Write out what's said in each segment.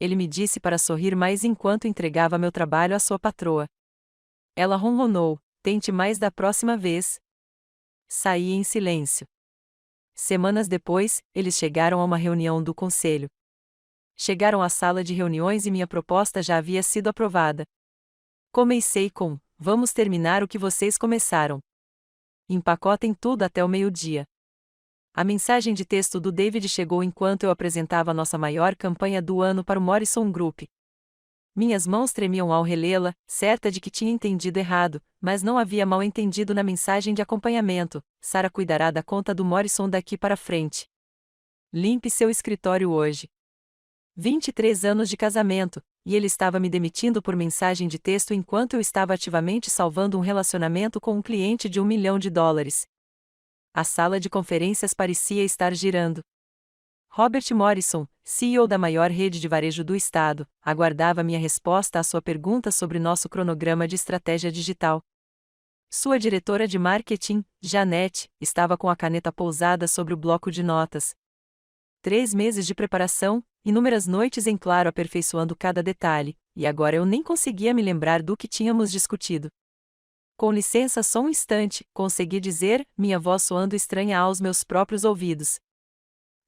ele me disse para sorrir mais enquanto entregava meu trabalho à sua patroa. Ela ronronou: tente mais da próxima vez. Saí em silêncio. Semanas depois, eles chegaram a uma reunião do conselho. Chegaram à sala de reuniões e minha proposta já havia sido aprovada. Comecei com: vamos terminar o que vocês começaram. Empacotem tudo até o meio-dia. A mensagem de texto do David chegou enquanto eu apresentava nossa maior campanha do ano para o Morrison Group. Minhas mãos tremiam ao relê-la, certa de que tinha entendido errado, mas não havia mal entendido na mensagem de acompanhamento: Sarah cuidará da conta do Morrison daqui para frente. Limpe seu escritório hoje. 23 anos de casamento, e ele estava me demitindo por mensagem de texto enquanto eu estava ativamente salvando um relacionamento com um cliente de $1 milhão. A sala de conferências parecia estar girando. Robert Morrison, CEO da maior rede de varejo do estado, aguardava minha resposta à sua pergunta sobre nosso cronograma de estratégia digital. Sua diretora de marketing, Janete, estava com a caneta pousada sobre o bloco de notas. 3 meses de preparação, inúmeras noites em claro aperfeiçoando cada detalhe, e agora eu nem conseguia me lembrar do que tínhamos discutido. Com licença só um instante, consegui dizer, minha voz soando estranha aos meus próprios ouvidos.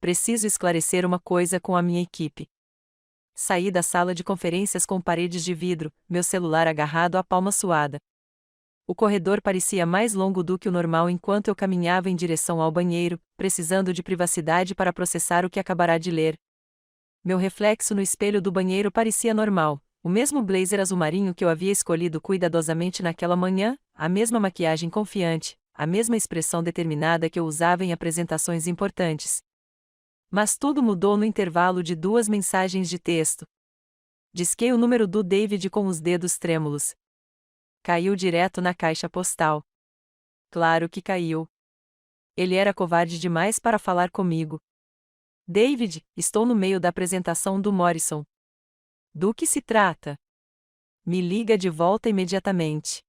Preciso esclarecer uma coisa com a minha equipe. Saí da sala de conferências com paredes de vidro, meu celular agarrado à palma suada. O corredor parecia mais longo do que o normal enquanto eu caminhava em direção ao banheiro, precisando de privacidade para processar o que acabará de ler. Meu reflexo no espelho do banheiro parecia normal. O mesmo blazer azul marinho que eu havia escolhido cuidadosamente naquela manhã, a mesma maquiagem confiante, a mesma expressão determinada que eu usava em apresentações importantes. Mas tudo mudou no intervalo de 2 mensagens de texto. Disquei o número do David com os dedos trêmulos. Caiu direto na caixa postal. Claro que caiu. Ele era covarde demais para falar comigo. David, estou no meio da apresentação do Morrison. Do que se trata? Me liga de volta imediatamente.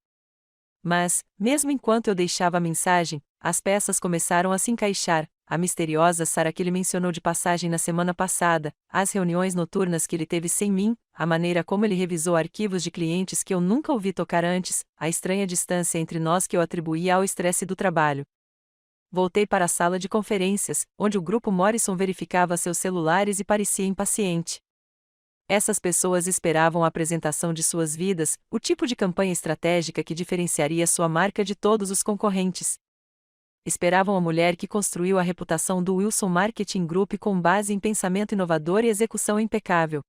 Mas, mesmo enquanto eu deixava a mensagem, as peças começaram a se encaixar. A misteriosa Sarah que ele mencionou de passagem na semana passada, as reuniões noturnas que ele teve sem mim, a maneira como ele revisou arquivos de clientes que eu nunca ouvi tocar antes, a estranha distância entre nós que eu atribuía ao estresse do trabalho. Voltei para a sala de conferências, onde o grupo Morrison verificava seus celulares e parecia impaciente. Essas pessoas esperavam a apresentação de suas vidas, o tipo de campanha estratégica que diferenciaria sua marca de todos os concorrentes. Esperavam a mulher que construiu a reputação do Wilson Marketing Group com base em pensamento inovador e execução impecável.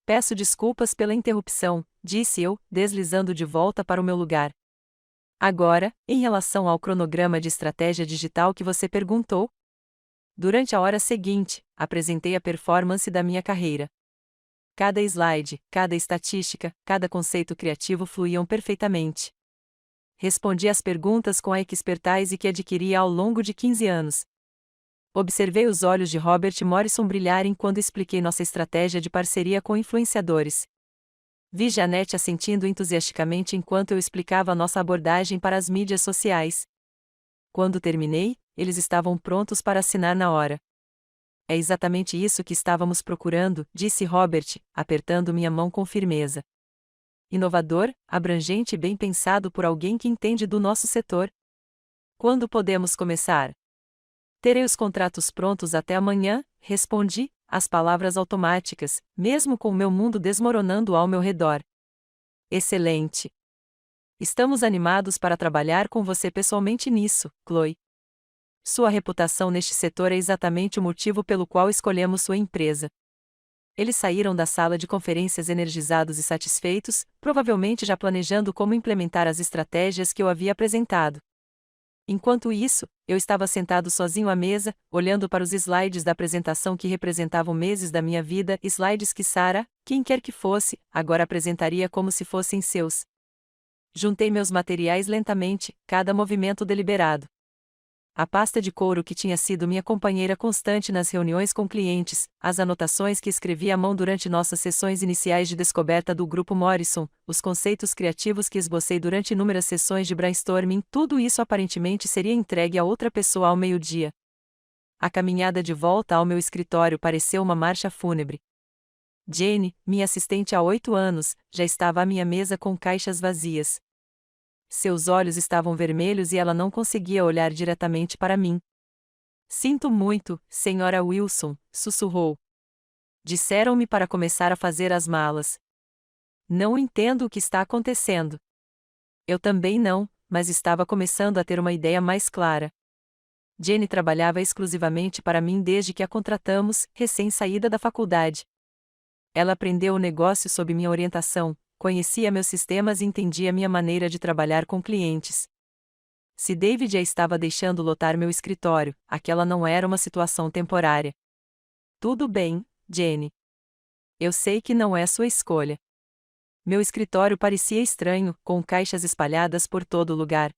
Peço desculpas pela interrupção, disse eu, deslizando de volta para o meu lugar. Agora, em relação ao cronograma de estratégia digital que você perguntou. Durante a hora seguinte, apresentei a performance da minha carreira. Cada slide, cada estatística, cada conceito criativo fluíam perfeitamente. Respondi às perguntas com a expertise que adquiri ao longo de 15 anos. Observei os olhos de Robert Morrison brilharem quando expliquei nossa estratégia de parceria com influenciadores. Vi Janete assentindo entusiasticamente enquanto eu explicava nossa abordagem para as mídias sociais. Quando terminei, eles estavam prontos para assinar na hora. É exatamente isso que estávamos procurando, disse Robert, apertando minha mão com firmeza. Inovador, abrangente e bem pensado por alguém que entende do nosso setor. Quando podemos começar? Terei os contratos prontos até amanhã, respondi, as palavras automáticas, mesmo com o meu mundo desmoronando ao meu redor. Excelente! Estamos animados para trabalhar com você pessoalmente nisso, Chloe. Sua reputação neste setor é exatamente o motivo pelo qual escolhemos sua empresa. Eles saíram da sala de conferências energizados e satisfeitos, provavelmente já planejando como implementar as estratégias que eu havia apresentado. Enquanto isso, eu estava sentado sozinho à mesa, olhando para os slides da apresentação que representavam meses da minha vida, slides que Sarah, quem quer que fosse, agora apresentaria como se fossem seus. Juntei meus materiais lentamente, cada movimento deliberado. A pasta de couro que tinha sido minha companheira constante nas reuniões com clientes, as anotações que escrevi à mão durante nossas sessões iniciais de descoberta do Grupo Morrison, os conceitos criativos que esbocei durante inúmeras sessões de brainstorming, tudo isso aparentemente seria entregue a outra pessoa ao meio-dia. A caminhada de volta ao meu escritório pareceu uma marcha fúnebre. Jane, minha assistente há 8 anos, já estava à minha mesa com caixas vazias. Seus olhos estavam vermelhos e ela não conseguia olhar diretamente para mim. Sinto muito, senhora Wilson, sussurrou. Disseram-me para começar a fazer as malas. Não entendo o que está acontecendo. Eu também não, mas estava começando a ter uma ideia mais clara. Jane trabalhava exclusivamente para mim desde que a contratamos, recém-saída da faculdade. Ela aprendeu o negócio sob minha orientação, conhecia meus sistemas e entendia minha maneira de trabalhar com clientes. Se David a estava deixando lotar meu escritório, aquela não era uma situação temporária. Tudo bem, Jane. Eu sei que não é sua escolha. Meu escritório parecia estranho, com caixas espalhadas por todo lugar.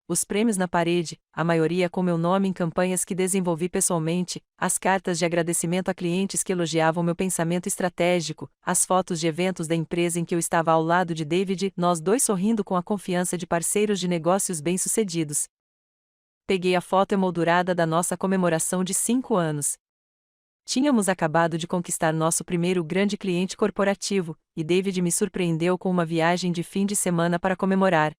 Os prêmios na parede, a maioria com meu nome em campanhas que desenvolvi pessoalmente, as cartas de agradecimento a clientes que elogiavam meu pensamento estratégico, as fotos de eventos da empresa em que eu estava ao lado de David, nós dois sorrindo com a confiança de parceiros de negócios bem-sucedidos. Peguei a foto emoldurada da nossa comemoração de 5 anos. Tínhamos acabado de conquistar nosso primeiro grande cliente corporativo, e David me surpreendeu com uma viagem de fim de semana para comemorar.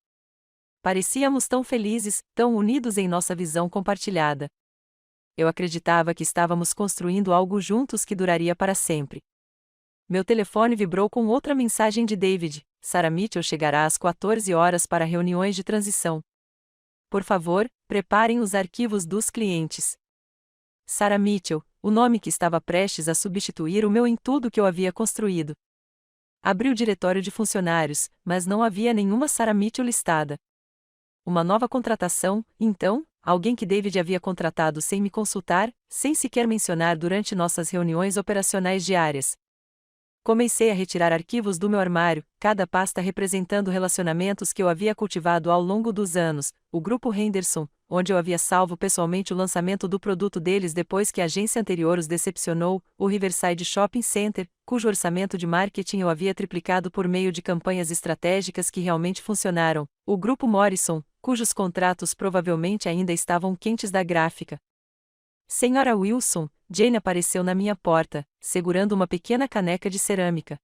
Parecíamos tão felizes, tão unidos em nossa visão compartilhada. Eu acreditava que estávamos construindo algo juntos que duraria para sempre. Meu telefone vibrou com outra mensagem de David: Sarah Mitchell chegará às 14 horas para reuniões de transição. Por favor, preparem os arquivos dos clientes. Sarah Mitchell, o nome que estava prestes a substituir o meu em tudo que eu havia construído. Abri o diretório de funcionários, mas não havia nenhuma Sarah Mitchell listada. Uma nova contratação, então, alguém que David havia contratado sem me consultar, sem sequer mencionar durante nossas reuniões operacionais diárias. Comecei a retirar arquivos do meu armário, cada pasta representando relacionamentos que eu havia cultivado ao longo dos anos, o Grupo Henderson, onde eu havia salvo pessoalmente o lançamento do produto deles depois que a agência anterior os decepcionou, o Riverside Shopping Center, cujo orçamento de marketing eu havia triplicado por meio de campanhas estratégicas que realmente funcionaram, o Grupo Morrison, cujos contratos provavelmente ainda estavam quentes da gráfica. Senhora Wilson, Jane apareceu na minha porta, segurando uma pequena caneca de cerâmica.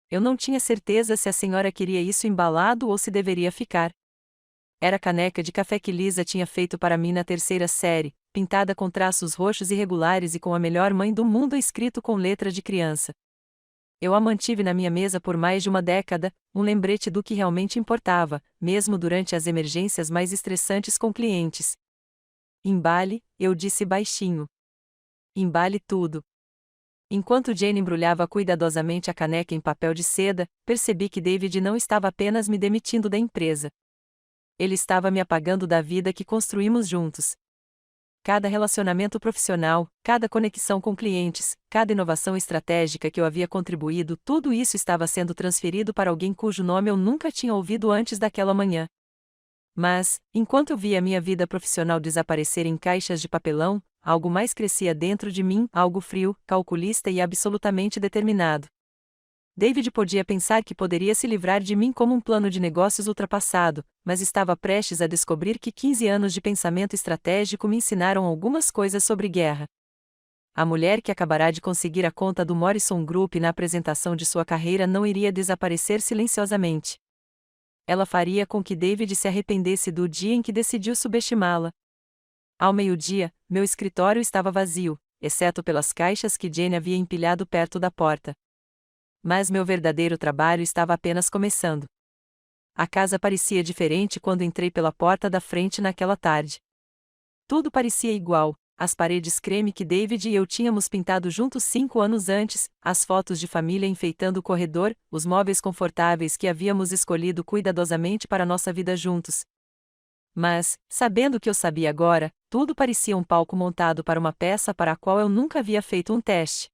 Eu não tinha certeza se a senhora queria isso embalado ou se deveria ficar. Era a caneca de café que Lisa tinha feito para mim na terceira série, pintada com traços roxos irregulares e com a melhor mãe do mundo escrito com letra de criança. Eu a mantive na minha mesa por mais de uma década, um lembrete do que realmente importava, mesmo durante as emergências mais estressantes com clientes. Embale, eu disse baixinho. Embale tudo. Enquanto Jane embrulhava cuidadosamente a caneca em papel de seda, percebi que David não estava apenas me demitindo da empresa. Ele estava me apagando da vida que construímos juntos. Cada relacionamento profissional, cada conexão com clientes, cada inovação estratégica que eu havia contribuído, tudo isso estava sendo transferido para alguém cujo nome eu nunca tinha ouvido antes daquela manhã. Mas, enquanto eu via minha vida profissional desaparecer em caixas de papelão, algo mais crescia dentro de mim, algo frio, calculista e absolutamente determinado. David podia pensar que poderia se livrar de mim como um plano de negócios ultrapassado, mas estava prestes a descobrir que 15 anos de pensamento estratégico me ensinaram algumas coisas sobre guerra. A mulher que acabará de conseguir a conta do Morrison Group na apresentação de sua carreira não iria desaparecer silenciosamente. Ela faria com que David se arrependesse do dia em que decidiu subestimá-la. Ao meio-dia, meu escritório estava vazio, exceto pelas caixas que Jane havia empilhado perto da porta. Mas meu verdadeiro trabalho estava apenas começando. A casa parecia diferente quando entrei pela porta da frente naquela tarde. Tudo parecia igual, as paredes creme que David e eu tínhamos pintado juntos 5 anos antes, as fotos de família enfeitando o corredor, os móveis confortáveis que havíamos escolhido cuidadosamente para nossa vida juntos. Mas, sabendo o que eu sabia agora, tudo parecia um palco montado para uma peça para a qual eu nunca havia feito um teste.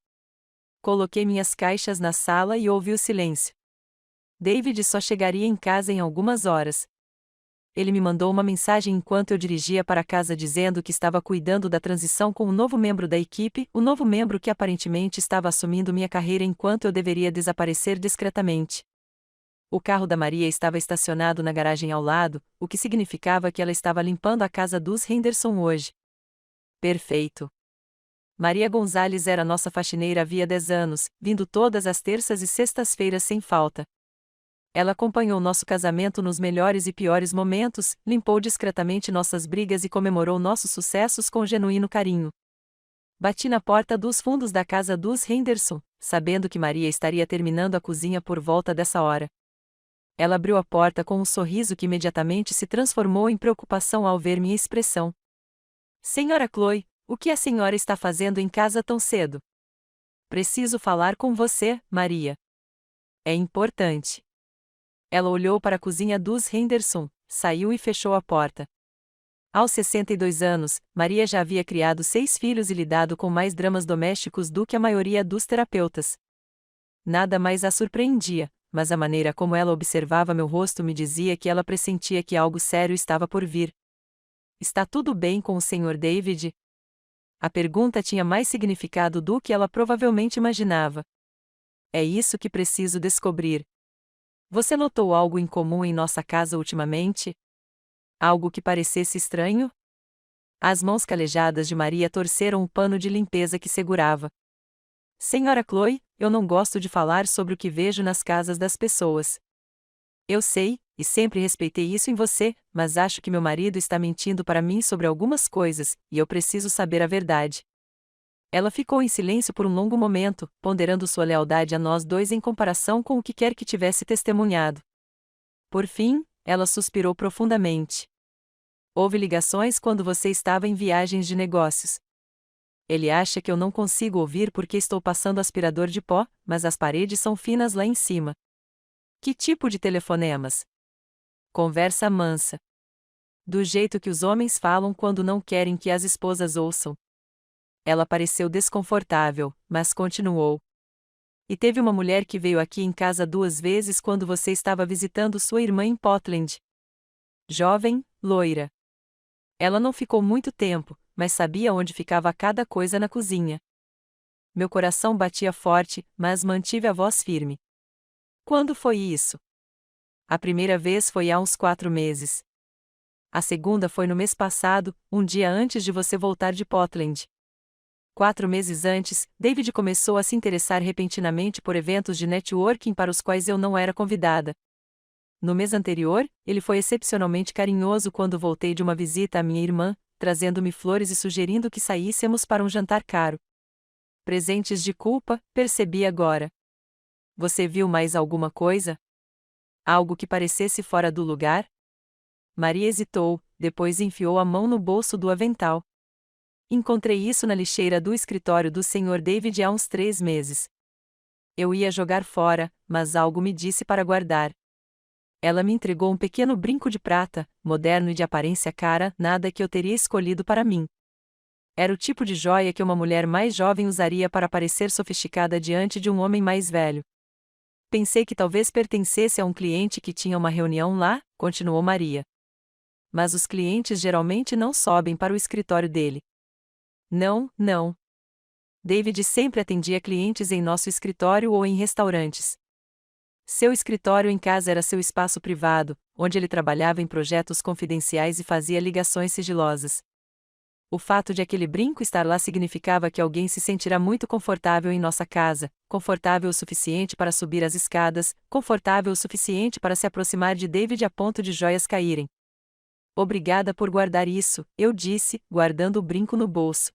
Coloquei minhas caixas na sala e ouvi o silêncio. David só chegaria em casa em algumas horas. Ele me mandou uma mensagem enquanto eu dirigia para casa dizendo que estava cuidando da transição com um novo membro da equipe, o novo membro que aparentemente estava assumindo minha carreira enquanto eu deveria desaparecer discretamente. O carro da Maria estava estacionado na garagem ao lado, o que significava que ela estava limpando a casa dos Henderson hoje. Perfeito. Maria Gonzalez era nossa faxineira havia 10 anos, vindo todas as terças e sextas-feiras sem falta. Ela acompanhou nosso casamento nos melhores e piores momentos, limpou discretamente nossas brigas e comemorou nossos sucessos com genuíno carinho. Bati na porta dos fundos da casa dos Henderson, sabendo que Maria estaria terminando a cozinha por volta dessa hora. Ela abriu a porta com um sorriso que imediatamente se transformou em preocupação ao ver minha expressão. Senhora Chloe, o que a senhora está fazendo em casa tão cedo? Preciso falar com você, Maria. É importante. Ela olhou para a cozinha dos Henderson, saiu e fechou a porta. Aos 62 anos, Maria já havia criado 6 filhos e lidado com mais dramas domésticos do que a maioria dos terapeutas. Nada mais a surpreendia, mas a maneira como ela observava meu rosto me dizia que ela pressentia que algo sério estava por vir. Está tudo bem com o Sr. David? A pergunta tinha mais significado do que ela provavelmente imaginava. É isso que preciso descobrir. Você notou algo incomum em nossa casa ultimamente? Algo que parecesse estranho? As mãos calejadas de Maria torceram o pano de limpeza que segurava. Senhora Chloe, eu não gosto de falar sobre o que vejo nas casas das pessoas. Eu sei, e sempre respeitei isso em você, mas acho que meu marido está mentindo para mim sobre algumas coisas, e eu preciso saber a verdade. Ela ficou em silêncio por um longo momento, ponderando sua lealdade a nós dois em comparação com o que quer que tivesse testemunhado. Por fim, ela suspirou profundamente. Houve ligações quando você estava em viagens de negócios. Ele acha que eu não consigo ouvir porque estou passando aspirador de pó, mas as paredes são finas lá em cima. Que tipo de telefonemas? Conversa mansa. Do jeito que os homens falam quando não querem que as esposas ouçam. Ela pareceu desconfortável, mas continuou. E teve uma mulher que veio aqui em casa 2 vezes quando você estava visitando sua irmã em Portland. Jovem, loira. Ela não ficou muito tempo, mas sabia onde ficava cada coisa na cozinha. Meu coração batia forte, mas mantive a voz firme. Quando foi isso? A primeira vez foi há uns 4 meses. A segunda foi no mês passado, um dia antes de você voltar de Portland. 4 meses antes, David começou a se interessar repentinamente por eventos de networking para os quais eu não era convidada. No mês anterior, ele foi excepcionalmente carinhoso quando voltei de uma visita à minha irmã, trazendo-me flores e sugerindo que saíssemos para um jantar caro. Presentes de culpa, percebi agora. Você viu mais alguma coisa? Algo que parecesse fora do lugar? Maria hesitou, depois enfiou a mão no bolso do avental. Encontrei isso na lixeira do escritório do Sr. David há uns 3 meses. Eu ia jogar fora, mas algo me disse para guardar. Ela me entregou um pequeno brinco de prata, moderno e de aparência cara, nada que eu teria escolhido para mim. Era o tipo de joia que uma mulher mais jovem usaria para parecer sofisticada diante de um homem mais velho. Pensei que talvez pertencesse a um cliente que tinha uma reunião lá, continuou Maria. Mas os clientes geralmente não sobem para o escritório dele. Não, não. David sempre atendia clientes em nosso escritório ou em restaurantes. Seu escritório em casa era seu espaço privado, onde ele trabalhava em projetos confidenciais e fazia ligações sigilosas. O fato de aquele brinco estar lá significava que alguém se sentirá muito confortável em nossa casa, confortável o suficiente para subir as escadas, confortável o suficiente para se aproximar de David a ponto de joias caírem. Obrigada por guardar isso, eu disse, guardando o brinco no bolso.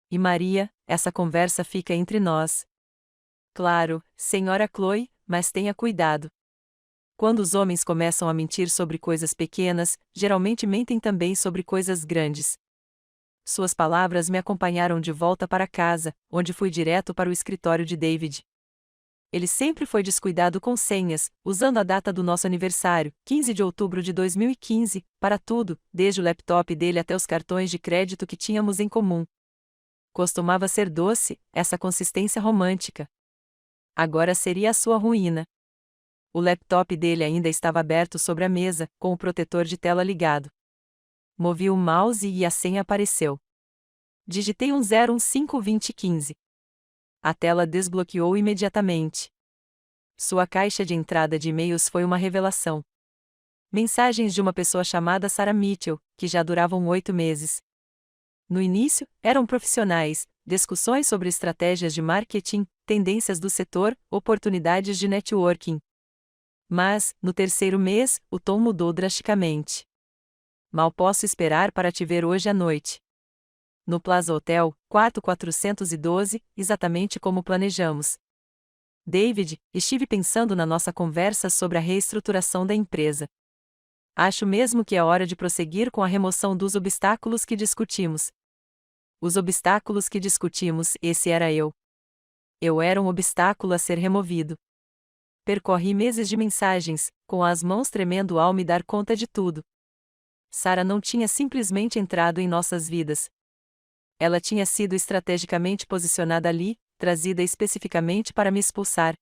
E Maria, essa conversa fica entre nós. Claro, senhora Chloe, mas tenha cuidado. Quando os homens começam a mentir sobre coisas pequenas, geralmente mentem também sobre coisas grandes. Suas palavras me acompanharam de volta para casa, onde fui direto para o escritório de David. Ele sempre foi descuidado com senhas, usando a data do nosso aniversário, 15 de outubro de 2015, para tudo, desde o laptop dele até os cartões de crédito que tínhamos em comum. Costumava ser doce, essa consistência romântica. Agora seria a sua ruína. O laptop dele ainda estava aberto sobre a mesa, com o protetor de tela ligado. Movi o mouse e a senha apareceu. Digitei 10152015. A tela desbloqueou imediatamente. Sua caixa de entrada de e-mails foi uma revelação. Mensagens de uma pessoa chamada Sarah Mitchell, que já duravam 8 meses. No início, eram profissionais, discussões sobre estratégias de marketing, tendências do setor, oportunidades de networking. Mas, no terceiro mês, o tom mudou drasticamente. Mal posso esperar para te ver hoje à noite. No Plaza Hotel, quarto 412, exatamente como planejamos. David, estive pensando na nossa conversa sobre a reestruturação da empresa. Acho mesmo que é hora de prosseguir com a remoção dos obstáculos que discutimos. Os obstáculos que discutimos, esse era eu. Eu era um obstáculo a ser removido. Percorri meses de mensagens, com as mãos tremendo ao me dar conta de tudo. Sarah não tinha simplesmente entrado em nossas vidas. Ela tinha sido estrategicamente posicionada ali, trazida especificamente para me expulsar.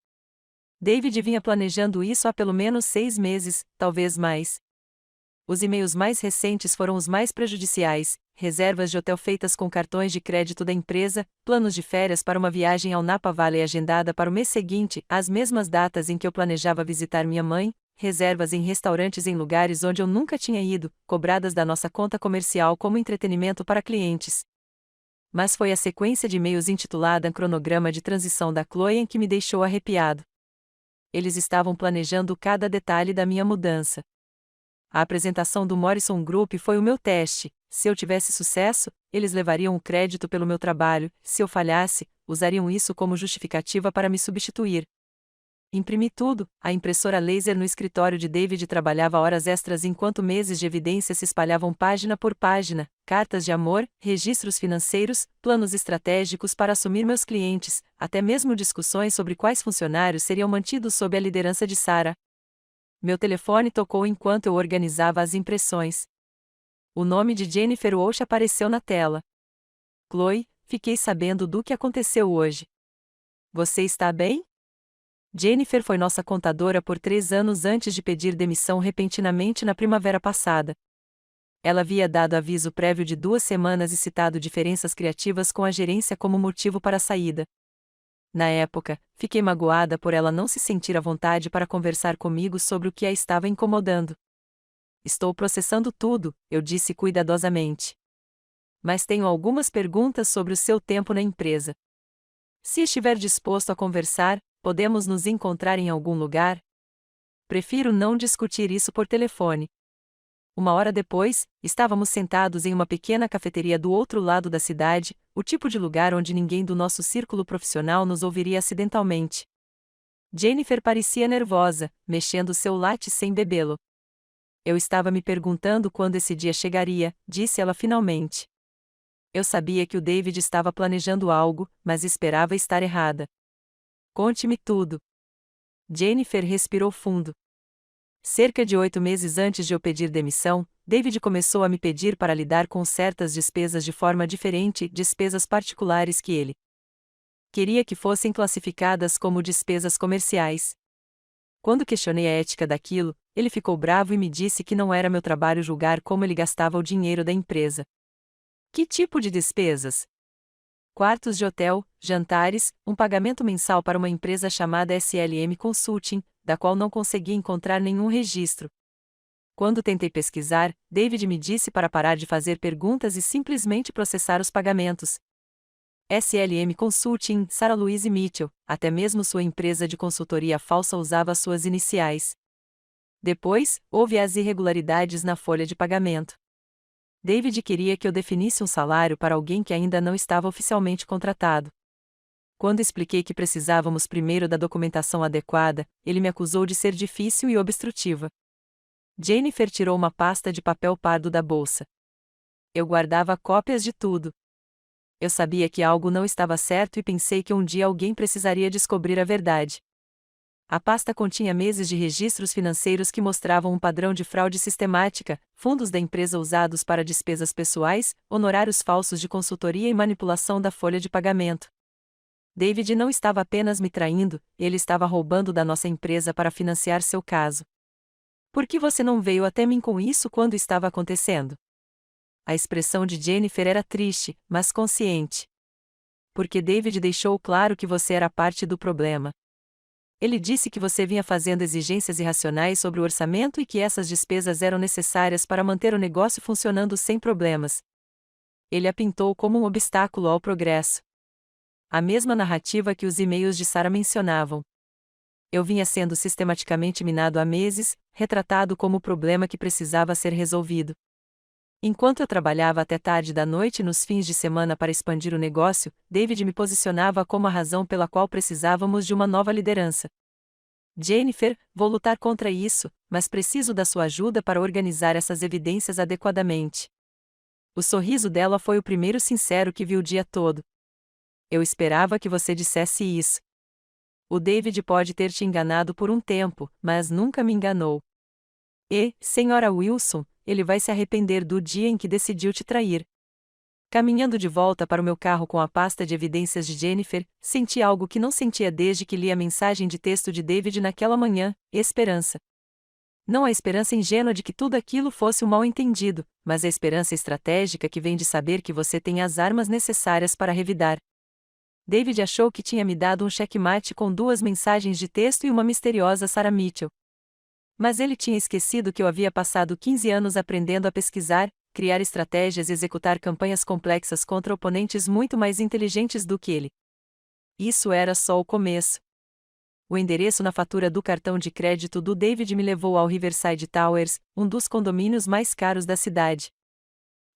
David vinha planejando isso há pelo menos 6 meses, talvez mais. Os e-mails mais recentes foram os mais prejudiciais: reservas de hotel feitas com cartões de crédito da empresa, planos de férias para uma viagem ao Napa Valley agendada para o mês seguinte, às mesmas datas em que eu planejava visitar minha mãe, reservas em restaurantes em lugares onde eu nunca tinha ido, cobradas da nossa conta comercial como entretenimento para clientes. Mas foi a sequência de e-mails intitulada Cronograma de Transição da Chloe que me deixou arrepiado. Eles estavam planejando cada detalhe da minha mudança. A apresentação do Morrison Group foi o meu teste. Se eu tivesse sucesso, eles levariam o crédito pelo meu trabalho; se eu falhasse, usariam isso como justificativa para me substituir. Imprimi tudo. A impressora laser no escritório de David trabalhava horas extras enquanto meses de evidência se espalhavam página por página: cartas de amor, registros financeiros, planos estratégicos para assumir meus clientes, até mesmo discussões sobre quais funcionários seriam mantidos sob a liderança de Sarah. Meu telefone tocou enquanto eu organizava as impressões. O nome de Jennifer Walsh apareceu na tela. Chloe, fiquei sabendo do que aconteceu hoje. Você está bem? Jennifer foi nossa contadora por 3 anos antes de pedir demissão repentinamente na primavera passada. Ela havia dado aviso prévio de 2 semanas e citado diferenças criativas com a gerência como motivo para a saída. Na época, fiquei magoada por ela não se sentir à vontade para conversar comigo sobre o que a estava incomodando. Estou processando tudo, eu disse cuidadosamente. Mas tenho algumas perguntas sobre o seu tempo na empresa. Se estiver disposto a conversar, podemos nos encontrar em algum lugar? Prefiro não discutir isso por telefone. 1 hora depois, estávamos sentados em uma pequena cafeteria do outro lado da cidade, o tipo de lugar onde ninguém do nosso círculo profissional nos ouviria acidentalmente. Jennifer parecia nervosa, mexendo seu latte sem bebê-lo. Eu estava me perguntando quando esse dia chegaria, disse ela finalmente. Eu sabia que o David estava planejando algo, mas esperava estar errada. Conte-me tudo. Jennifer respirou fundo. Cerca de 8 meses antes de eu pedir demissão, David começou a me pedir para lidar com certas despesas de forma diferente, despesas particulares que ele queria que fossem classificadas como despesas comerciais. Quando questionei a ética daquilo, ele ficou bravo e me disse que não era meu trabalho julgar como ele gastava o dinheiro da empresa. Que tipo de despesas? Quartos de hotel, jantares, um pagamento mensal para uma empresa chamada SLM Consulting, da qual não consegui encontrar nenhum registro. Quando tentei pesquisar, David me disse para parar de fazer perguntas e simplesmente processar os pagamentos. SLM Consulting, Sarah Louise Mitchell, até mesmo sua empresa de consultoria falsa usava suas iniciais. Depois, houve as irregularidades na folha de pagamento. David queria que eu definisse um salário para alguém que ainda não estava oficialmente contratado. Quando expliquei que precisávamos primeiro da documentação adequada, ele me acusou de ser difícil e obstrutiva. Jennifer tirou uma pasta de papel pardo da bolsa. Eu guardava cópias de tudo. Eu sabia que algo não estava certo e pensei que um dia alguém precisaria descobrir a verdade. A pasta continha meses de registros financeiros que mostravam um padrão de fraude sistemática, fundos da empresa usados para despesas pessoais, honorários falsos de consultoria e manipulação da folha de pagamento. David não estava apenas me traindo, ele estava roubando da nossa empresa para financiar seu caso. Por que você não veio até mim com isso quando estava acontecendo? A expressão de Jennifer era triste, mas consciente. Porque David deixou claro que você era parte do problema. Ele disse que você vinha fazendo exigências irracionais sobre o orçamento e que essas despesas eram necessárias para manter o negócio funcionando sem problemas. Ele a pintou como um obstáculo ao progresso. A mesma narrativa que os e-mails de Sarah mencionavam. Eu vinha sendo sistematicamente minado há meses, retratado como o problema que precisava ser resolvido. Enquanto eu trabalhava até tarde da noite nos fins de semana para expandir o negócio, David me posicionava como a razão pela qual precisávamos de uma nova liderança. Jennifer, vou lutar contra isso, mas preciso da sua ajuda para organizar essas evidências adequadamente. O sorriso dela foi o primeiro sincero que vi o dia todo. Eu esperava que você dissesse isso. O David pode ter te enganado por um tempo, mas nunca me enganou. E, Senhora Wilson, ele vai se arrepender do dia em que decidiu te trair. Caminhando de volta para o meu carro com a pasta de evidências de Jennifer, senti algo que não sentia desde que li a mensagem de texto de David naquela manhã: esperança. Não a esperança ingênua de que tudo aquilo fosse um mal-entendido, mas a esperança estratégica que vem de saber que você tem as armas necessárias para revidar. David achou que tinha me dado um checkmate com 2 mensagens de texto e uma misteriosa Sarah Mitchell. Mas ele tinha esquecido que eu havia passado 15 anos aprendendo a pesquisar, criar estratégias e executar campanhas complexas contra oponentes muito mais inteligentes do que ele. Isso era só o começo. O endereço na fatura do cartão de crédito do David me levou ao Riverside Towers, um dos condomínios mais caros da cidade.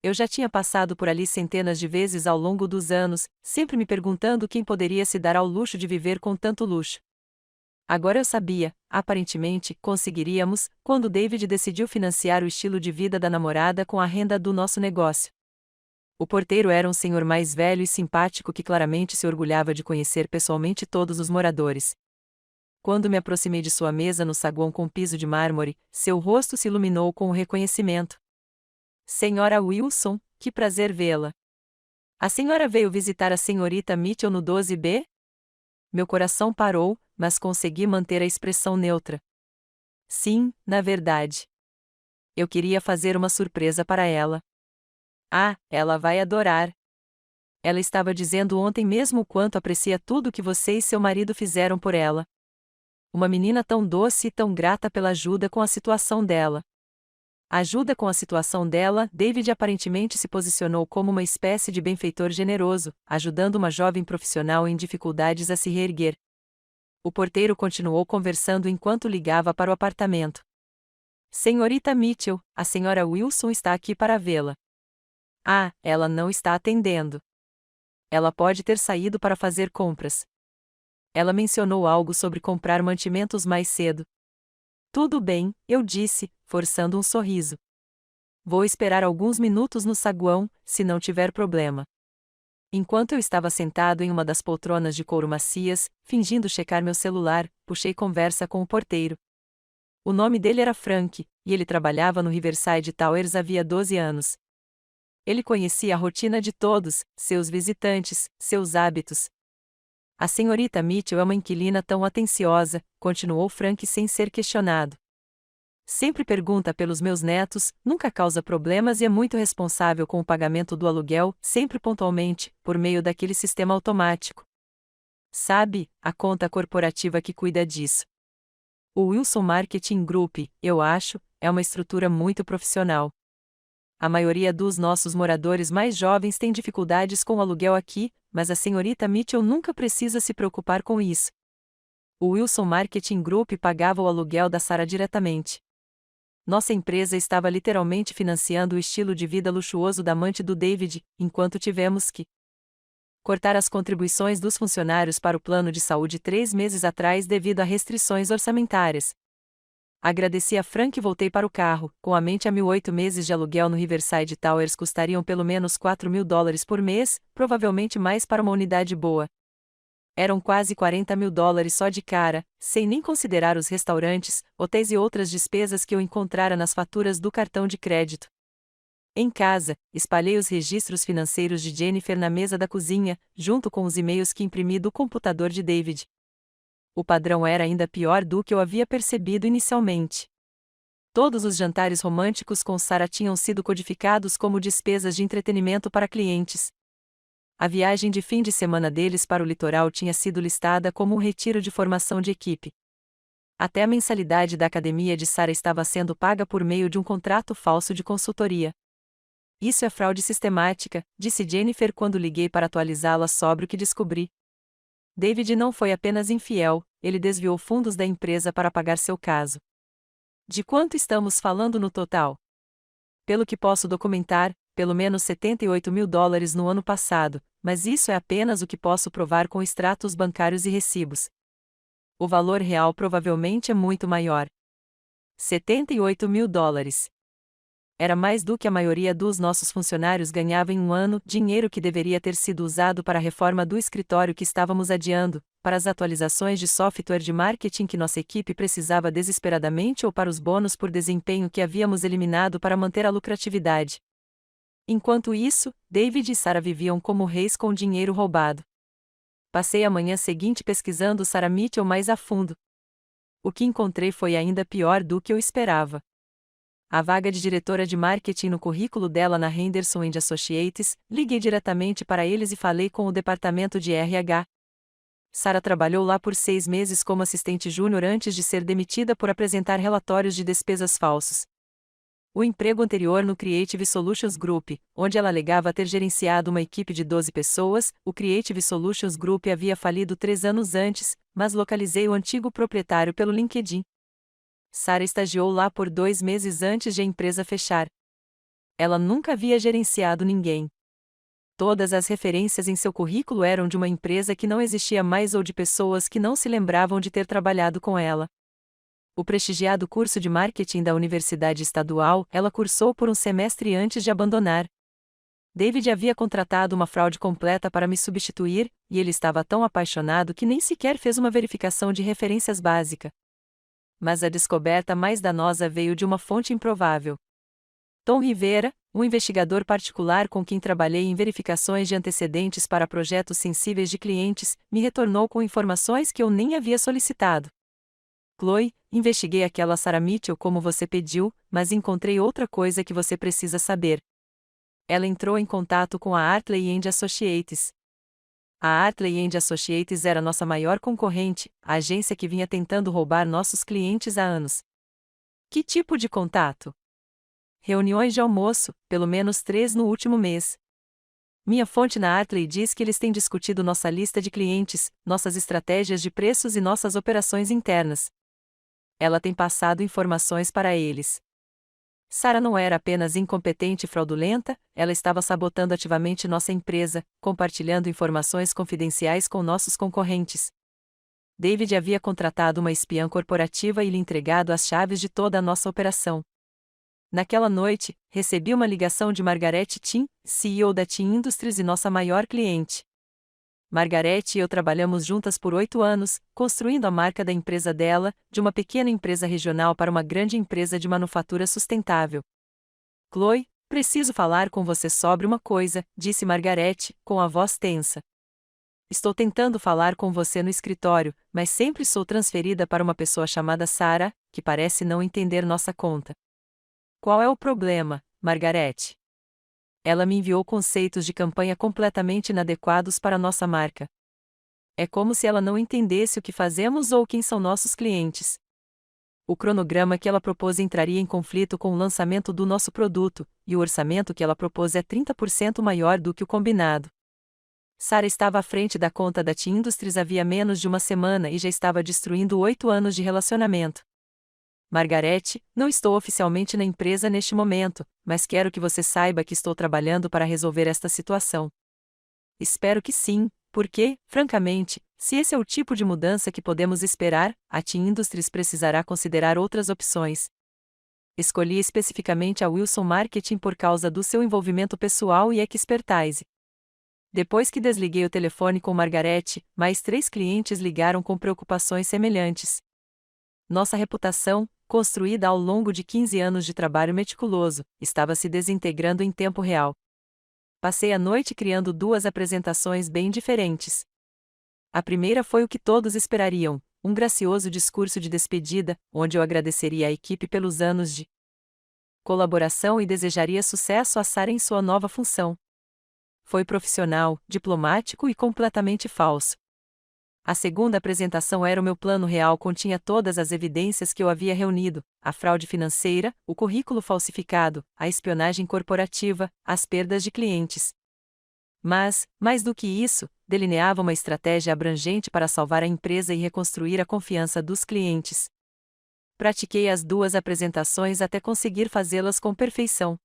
Eu já tinha passado por ali centenas de vezes ao longo dos anos, sempre me perguntando quem poderia se dar ao luxo de viver com tanto luxo. Agora eu sabia, aparentemente, conseguiríamos, quando David decidiu financiar o estilo de vida da namorada com a renda do nosso negócio. O porteiro era um senhor mais velho e simpático que claramente se orgulhava de conhecer pessoalmente todos os moradores. Quando me aproximei de sua mesa no saguão com piso de mármore, seu rosto se iluminou com o reconhecimento. Senhora Wilson, que prazer vê-la. A senhora veio visitar a senhorita Mitchell no 12B? Meu coração parou, mas consegui manter a expressão neutra. Sim, na verdade. Eu queria fazer uma surpresa para ela. Ah, ela vai adorar. Ela estava dizendo ontem mesmo o quanto aprecia tudo que você e seu marido fizeram por ela. Uma menina tão doce e tão grata pela ajuda com a situação dela. Ajuda com a situação dela, David aparentemente se posicionou como uma espécie de benfeitor generoso, ajudando uma jovem profissional em dificuldades a se reerguer. O porteiro continuou conversando enquanto ligava para o apartamento. Senhorita Mitchell, a senhora Wilson está aqui para vê-la. Ah, ela não está atendendo. Ela pode ter saído para fazer compras. Ela mencionou algo sobre comprar mantimentos mais cedo. Tudo bem, eu disse, forçando um sorriso. Vou esperar alguns minutos no saguão, se não tiver problema. Enquanto eu estava sentado em uma das poltronas de couro macias, fingindo checar meu celular, puxei conversa com o porteiro. O nome dele era Frank, e ele trabalhava no Riverside Towers havia 12 anos. Ele conhecia a rotina de todos, seus visitantes, seus hábitos. A senhorita Mitchell é uma inquilina tão atenciosa, continuou Frank sem ser questionado. Sempre pergunta pelos meus netos, nunca causa problemas e é muito responsável com o pagamento do aluguel, sempre pontualmente, por meio daquele sistema automático. Sabe, a conta corporativa que cuida disso. O Wilson Marketing Group, eu acho, é uma estrutura muito profissional. A maioria dos nossos moradores mais jovens tem dificuldades com o aluguel aqui, mas a senhorita Mitchell nunca precisa se preocupar com isso. O Wilson Marketing Group pagava o aluguel da Sarah diretamente. Nossa empresa estava literalmente financiando o estilo de vida luxuoso da amante do David, enquanto tivemos que cortar as contribuições dos funcionários para o plano de saúde 3 meses atrás devido a restrições orçamentárias. Agradeci a Frank e voltei para o carro, com a mente a mil. 8 meses de aluguel no Riverside Towers custariam pelo menos $4.000 por mês, provavelmente mais para uma unidade boa. Eram quase $40.000 só de cara, sem nem considerar os restaurantes, hotéis e outras despesas que eu encontrara nas faturas do cartão de crédito. Em casa, espalhei os registros financeiros de Jennifer na mesa da cozinha, junto com os e-mails que imprimi do computador de David. O padrão era ainda pior do que eu havia percebido inicialmente. Todos os jantares românticos com Sarah tinham sido codificados como despesas de entretenimento para clientes. A viagem de fim de semana deles para o litoral tinha sido listada como um retiro de formação de equipe. Até a mensalidade da academia de Sarah estava sendo paga por meio de um contrato falso de consultoria. Isso é fraude sistemática, disse Jennifer quando liguei para atualizá-la sobre o que descobri. David não foi apenas infiel, ele desviou fundos da empresa para pagar seu caso. De quanto estamos falando no total? Pelo que posso documentar, pelo menos $78.000 no ano passado, mas isso é apenas o que posso provar com extratos bancários e recibos. O valor real provavelmente é muito maior. $78.000. Era mais do que a maioria dos nossos funcionários ganhava em um ano, dinheiro que deveria ter sido usado para a reforma do escritório que estávamos adiando, para as atualizações de software de marketing que nossa equipe precisava desesperadamente ou para os bônus por desempenho que havíamos eliminado para manter a lucratividade. Enquanto isso, David e Sarah viviam como reis com dinheiro roubado. Passei a manhã seguinte pesquisando Sarah Mitchell mais a fundo. O que encontrei foi ainda pior do que eu esperava. A vaga de diretora de marketing no currículo dela na Henderson & Associates, liguei diretamente para eles e falei com o departamento de RH. Sarah trabalhou lá por 6 meses como assistente júnior antes de ser demitida por apresentar relatórios de despesas falsos. O emprego anterior no Creative Solutions Group, onde ela alegava ter gerenciado uma equipe de 12 pessoas, o Creative Solutions Group havia falido 3 anos antes, mas localizei o antigo proprietário pelo LinkedIn. Sarah estagiou lá por 2 meses antes de a empresa fechar. Ela nunca havia gerenciado ninguém. Todas as referências em seu currículo eram de uma empresa que não existia mais ou de pessoas que não se lembravam de ter trabalhado com ela. O prestigiado curso de marketing da Universidade Estadual, ela cursou por um semestre antes de abandonar. David havia contratado uma fraude completa para me substituir, e ele estava tão apaixonado que nem sequer fez uma verificação de referências básica. Mas a descoberta mais danosa veio de uma fonte improvável. Tom Rivera, um investigador particular com quem trabalhei em verificações de antecedentes para projetos sensíveis de clientes, me retornou com informações que eu nem havia solicitado. Chloe, investiguei aquela Sarah Mitchell como você pediu, mas encontrei outra coisa que você precisa saber. Ela entrou em contato com a Hartley & Associates. A Hartley & Associates era nossa maior concorrente, a agência que vinha tentando roubar nossos clientes há anos. Que tipo de contato? Reuniões de almoço, pelo menos 3 no último mês. Minha fonte na Hartley diz que eles têm discutido nossa lista de clientes, nossas estratégias de preços e nossas operações internas. Ela tem passado informações para eles. Sarah não era apenas incompetente e fraudulenta, ela estava sabotando ativamente nossa empresa, compartilhando informações confidenciais com nossos concorrentes. David havia contratado uma espiã corporativa e lhe entregado as chaves de toda a nossa operação. Naquela noite, recebi uma ligação de Margaret Tim, CEO da Tim Industries e nossa maior cliente. Margaret e eu trabalhamos juntas por 8 anos, construindo a marca da empresa dela, de uma pequena empresa regional para uma grande empresa de manufatura sustentável. Chloe, preciso falar com você sobre uma coisa, disse Margaret, com a voz tensa. Estou tentando falar com você no escritório, mas sempre sou transferida para uma pessoa chamada Sarah, que parece não entender nossa conta. Qual é o problema, Margaret? Ela me enviou conceitos de campanha completamente inadequados para nossa marca. É como se ela não entendesse o que fazemos ou quem são nossos clientes. O cronograma que ela propôs entraria em conflito com o lançamento do nosso produto, e o orçamento que ela propôs é 30% maior do que o combinado. Sarah estava à frente da conta da Tim Industries havia menos de uma semana e já estava destruindo 8 anos de relacionamento. Margaret, não estou oficialmente na empresa neste momento, mas quero que você saiba que estou trabalhando para resolver esta situação. Espero que sim, porque, francamente, se esse é o tipo de mudança que podemos esperar, a Tim Industries precisará considerar outras opções. Escolhi especificamente a Wilson Marketing por causa do seu envolvimento pessoal e expertise. Depois que desliguei o telefone com Margaret, mais 3 clientes ligaram com preocupações semelhantes. Nossa reputação, construída ao longo de 15 anos de trabalho meticuloso, estava se desintegrando em tempo real. Passei a noite criando 2 apresentações bem diferentes. A primeira foi o que todos esperariam, um gracioso discurso de despedida, onde eu agradeceria à equipe pelos anos de colaboração e desejaria sucesso a Sarah em sua nova função. Foi profissional, diplomático e completamente falso. A segunda apresentação era o meu plano real, continha todas as evidências que eu havia reunido, a fraude financeira, o currículo falsificado, a espionagem corporativa, as perdas de clientes. Mas, mais do que isso, delineava uma estratégia abrangente para salvar a empresa e reconstruir a confiança dos clientes. Pratiquei as 2 apresentações até conseguir fazê-las com perfeição.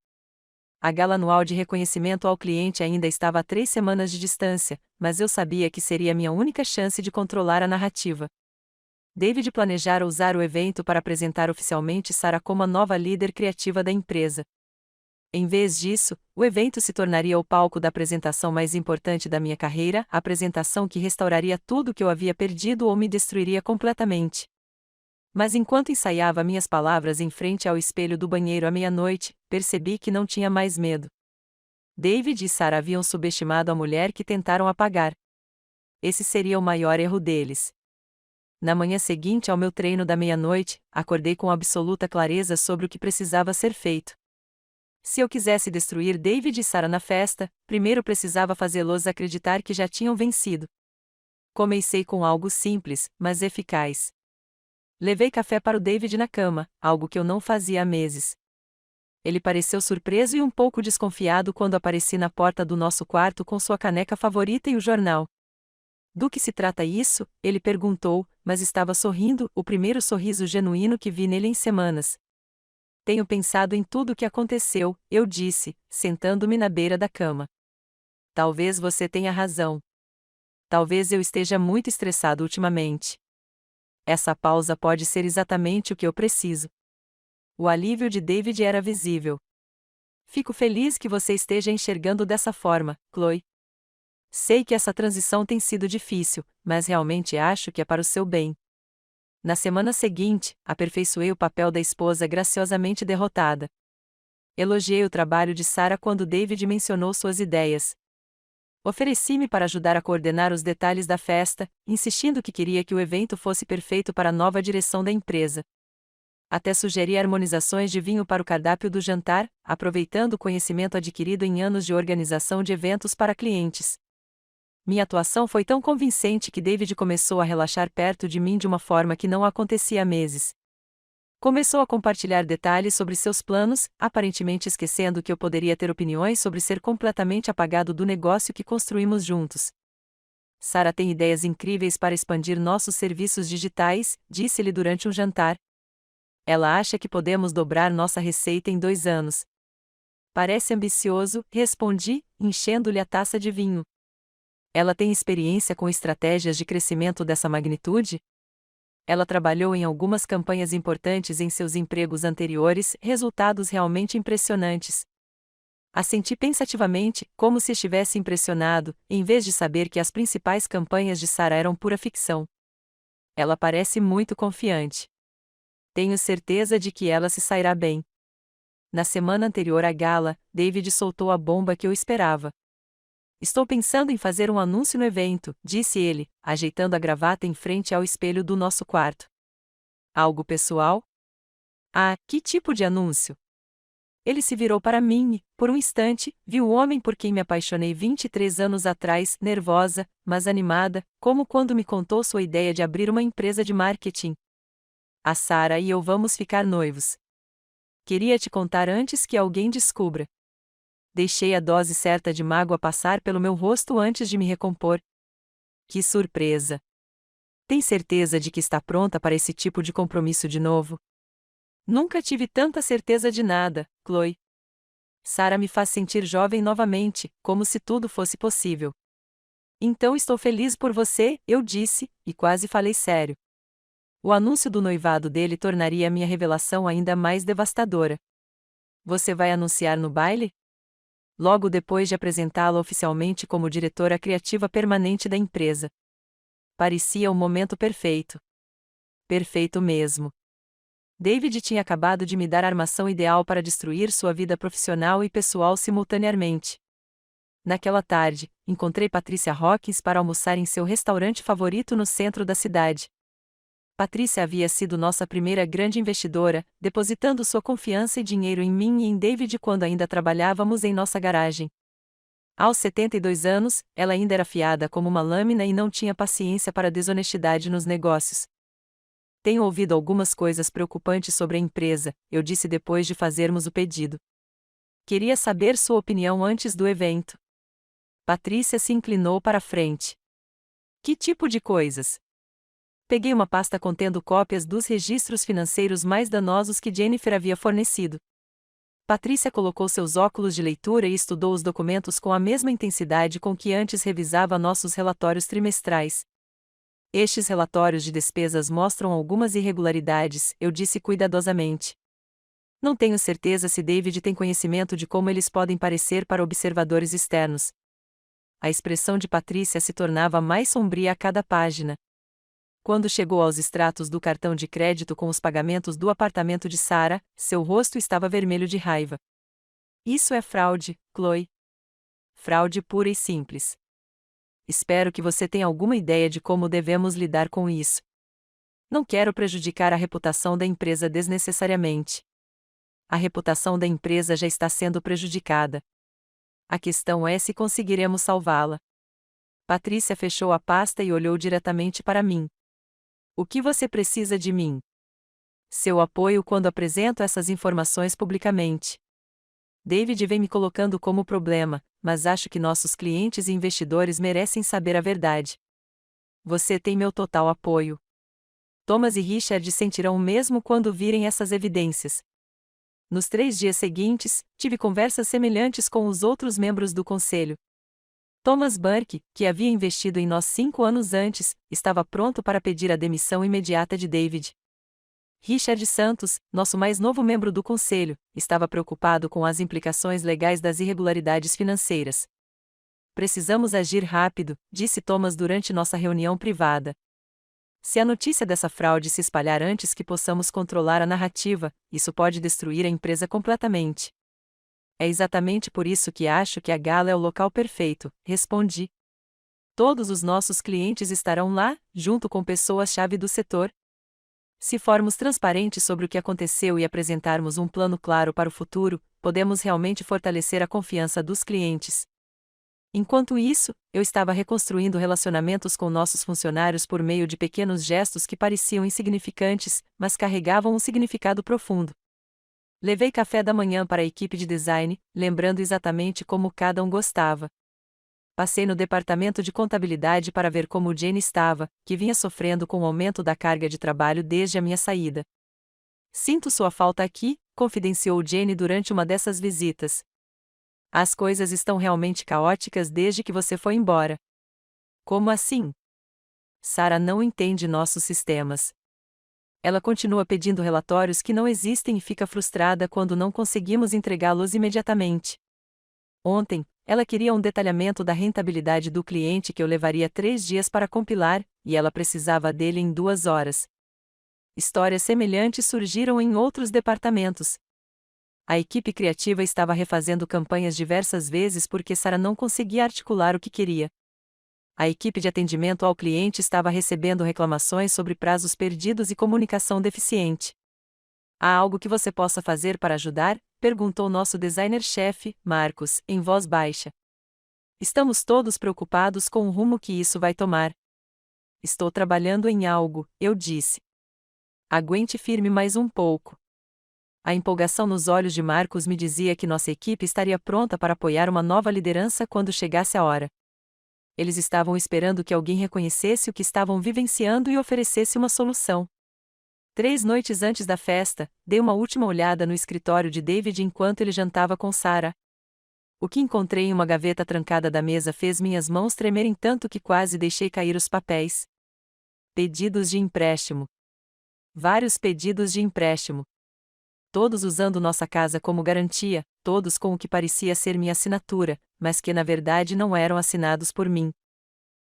A gala anual de reconhecimento ao cliente ainda estava a 3 semanas de distância, mas eu sabia que seria minha única chance de controlar a narrativa. David planejara usar o evento para apresentar oficialmente Sarah como a nova líder criativa da empresa. Em vez disso, o evento se tornaria o palco da apresentação mais importante da minha carreira, a apresentação que restauraria tudo o que eu havia perdido ou me destruiria completamente. Mas enquanto ensaiava minhas palavras em frente ao espelho do banheiro à meia-noite, percebi que não tinha mais medo. David e Sarah haviam subestimado a mulher que tentaram apagar. Esse seria o maior erro deles. Na manhã seguinte ao meu treino da meia-noite, acordei com absoluta clareza sobre o que precisava ser feito. Se eu quisesse destruir David e Sarah na festa, primeiro precisava fazê-los acreditar que já tinham vencido. Comecei com algo simples, mas eficaz. Levei café para o David na cama, algo que eu não fazia há meses. Ele pareceu surpreso e um pouco desconfiado quando apareci na porta do nosso quarto com sua caneca favorita e o jornal. Do que se trata isso? Ele perguntou, mas estava sorrindo, o primeiro sorriso genuíno que vi nele em semanas. Tenho pensado em tudo o que aconteceu, eu disse, sentando-me na beira da cama. Talvez você tenha razão. Talvez eu esteja muito estressado ultimamente. Essa pausa pode ser exatamente o que eu preciso. O alívio de David era visível. Fico feliz que você esteja enxergando dessa forma, Chloe. Sei que essa transição tem sido difícil, mas realmente acho que é para o seu bem. Na semana seguinte, aperfeiçoei o papel da esposa graciosamente derrotada. Elogiei o trabalho de Sarah quando David mencionou suas ideias. Ofereci-me para ajudar a coordenar os detalhes da festa, insistindo que queria que o evento fosse perfeito para a nova direção da empresa. Até sugeri harmonizações de vinho para o cardápio do jantar, aproveitando o conhecimento adquirido em anos de organização de eventos para clientes. Minha atuação foi tão convincente que David começou a relaxar perto de mim de uma forma que não acontecia há meses. Começou a compartilhar detalhes sobre seus planos, aparentemente esquecendo que eu poderia ter opiniões sobre ser completamente apagado do negócio que construímos juntos. Sarah tem ideias incríveis para expandir nossos serviços digitais, disse-lhe durante um jantar. Ela acha que podemos dobrar nossa receita em 2 anos. Parece ambicioso, respondi, enchendo-lhe a taça de vinho. Ela tem experiência com estratégias de crescimento dessa magnitude? Ela trabalhou em algumas campanhas importantes em seus empregos anteriores, resultados realmente impressionantes. Assenti pensativamente, como se estivesse impressionado, em vez de saber que as principais campanhas de Sarah eram pura ficção. Ela parece muito confiante. Tenho certeza de que ela se sairá bem. Na semana anterior à gala, David soltou a bomba que eu esperava. Estou pensando em fazer um anúncio no evento, disse ele, ajeitando a gravata em frente ao espelho do nosso quarto. Algo pessoal? Ah, que tipo de anúncio? Ele se virou para mim e, por um instante, vi o homem por quem me apaixonei 23 anos atrás, nervosa, mas animada, como quando me contou sua ideia de abrir uma empresa de marketing. A Sarah e eu vamos ficar noivos. Queria te contar antes que alguém descubra. Deixei a dose certa de mágoa passar pelo meu rosto antes de me recompor. Que surpresa! Tem certeza de que está pronta para esse tipo de compromisso de novo? Nunca tive tanta certeza de nada, Chloe. Sarah me faz sentir jovem novamente, como se tudo fosse possível. Então estou feliz por você, eu disse, e quase falei sério. O anúncio do noivado dele tornaria minha revelação ainda mais devastadora. Você vai anunciar no baile? Logo depois de apresentá-la oficialmente como diretora criativa permanente da empresa. Parecia o momento perfeito. Perfeito mesmo. David tinha acabado de me dar a armação ideal para destruir sua vida profissional e pessoal simultaneamente. Naquela tarde, encontrei Patricia Hawkins para almoçar em seu restaurante favorito no centro da cidade. Patricia havia sido nossa primeira grande investidora, depositando sua confiança e dinheiro em mim e em David quando ainda trabalhávamos em nossa garagem. Aos 72 anos, ela ainda era afiada como uma lâmina e não tinha paciência para a desonestidade nos negócios. Tenho ouvido algumas coisas preocupantes sobre a empresa, eu disse depois de fazermos o pedido. Queria saber sua opinião antes do evento. Patrícia se inclinou para a frente. Que tipo de coisas? Peguei uma pasta contendo cópias dos registros financeiros mais danosos que Jennifer havia fornecido. Patrícia colocou seus óculos de leitura e estudou os documentos com a mesma intensidade com que antes revisava nossos relatórios trimestrais. Estes relatórios de despesas mostram algumas irregularidades, eu disse cuidadosamente. Não tenho certeza se David tem conhecimento de como eles podem parecer para observadores externos. A expressão de Patrícia se tornava mais sombria a cada página. Quando chegou aos extratos do cartão de crédito com os pagamentos do apartamento de Sarah, seu rosto estava vermelho de raiva. Isso é fraude, Chloe. Fraude pura e simples. Espero que você tenha alguma ideia de como devemos lidar com isso. Não quero prejudicar a reputação da empresa desnecessariamente. A reputação da empresa já está sendo prejudicada. A questão é se conseguiremos salvá-la. Patrícia fechou a pasta e olhou diretamente para mim. O que você precisa de mim? Seu apoio quando apresento essas informações publicamente. David vem me colocando como problema, mas acho que nossos clientes e investidores merecem saber a verdade. Você tem meu total apoio. Thomas e Richard sentirão o mesmo quando virem essas evidências. Nos 3 dias seguintes, tive conversas semelhantes com os outros membros do conselho. Thomas Burke, que havia investido em nós 5 anos antes, estava pronto para pedir a demissão imediata de David. Richard Santos, nosso mais novo membro do conselho, estava preocupado com as implicações legais das irregularidades financeiras. Precisamos agir rápido, disse Thomas durante nossa reunião privada. Se a notícia dessa fraude se espalhar antes que possamos controlar a narrativa, isso pode destruir a empresa completamente. É exatamente por isso que acho que a gala é o local perfeito, respondi. Todos os nossos clientes estarão lá, junto com pessoas-chave do setor. Se formos transparentes sobre o que aconteceu e apresentarmos um plano claro para o futuro, podemos realmente fortalecer a confiança dos clientes. Enquanto isso, eu estava reconstruindo relacionamentos com nossos funcionários por meio de pequenos gestos que pareciam insignificantes, mas carregavam um significado profundo. Levei café da manhã para a equipe de design, lembrando exatamente como cada um gostava. Passei no departamento de contabilidade para ver como Jane estava, que vinha sofrendo com o aumento da carga de trabalho desde a minha saída. Sinto sua falta aqui, confidenciou Jane durante uma dessas visitas. As coisas estão realmente caóticas desde que você foi embora. Como assim? Sarah não entende nossos sistemas. Ela continua pedindo relatórios que não existem e fica frustrada quando não conseguimos entregá-los imediatamente. Ontem, ela queria um detalhamento da rentabilidade do cliente que eu levaria 3 dias para compilar, e ela precisava dele em 2 horas. Histórias semelhantes surgiram em outros departamentos. A equipe criativa estava refazendo campanhas diversas vezes porque Sarah não conseguia articular o que queria. A equipe de atendimento ao cliente estava recebendo reclamações sobre prazos perdidos e comunicação deficiente. Há algo que você possa fazer para ajudar? Perguntou nosso designer-chefe, Marcos, em voz baixa. Estamos todos preocupados com o rumo que isso vai tomar. Estou trabalhando em algo, eu disse. Aguente firme mais um pouco. A empolgação nos olhos de Marcos me dizia que nossa equipe estaria pronta para apoiar uma nova liderança quando chegasse a hora. Eles estavam esperando que alguém reconhecesse o que estavam vivenciando e oferecesse uma solução. 3 noites antes da festa, dei uma última olhada no escritório de David enquanto ele jantava com Sarah. O que encontrei em uma gaveta trancada da mesa fez minhas mãos tremerem tanto que quase deixei cair os papéis. Pedidos de empréstimo. Vários pedidos de empréstimo. Todos usando nossa casa como garantia, todos com o que parecia ser minha assinatura, mas que na verdade não eram assinados por mim.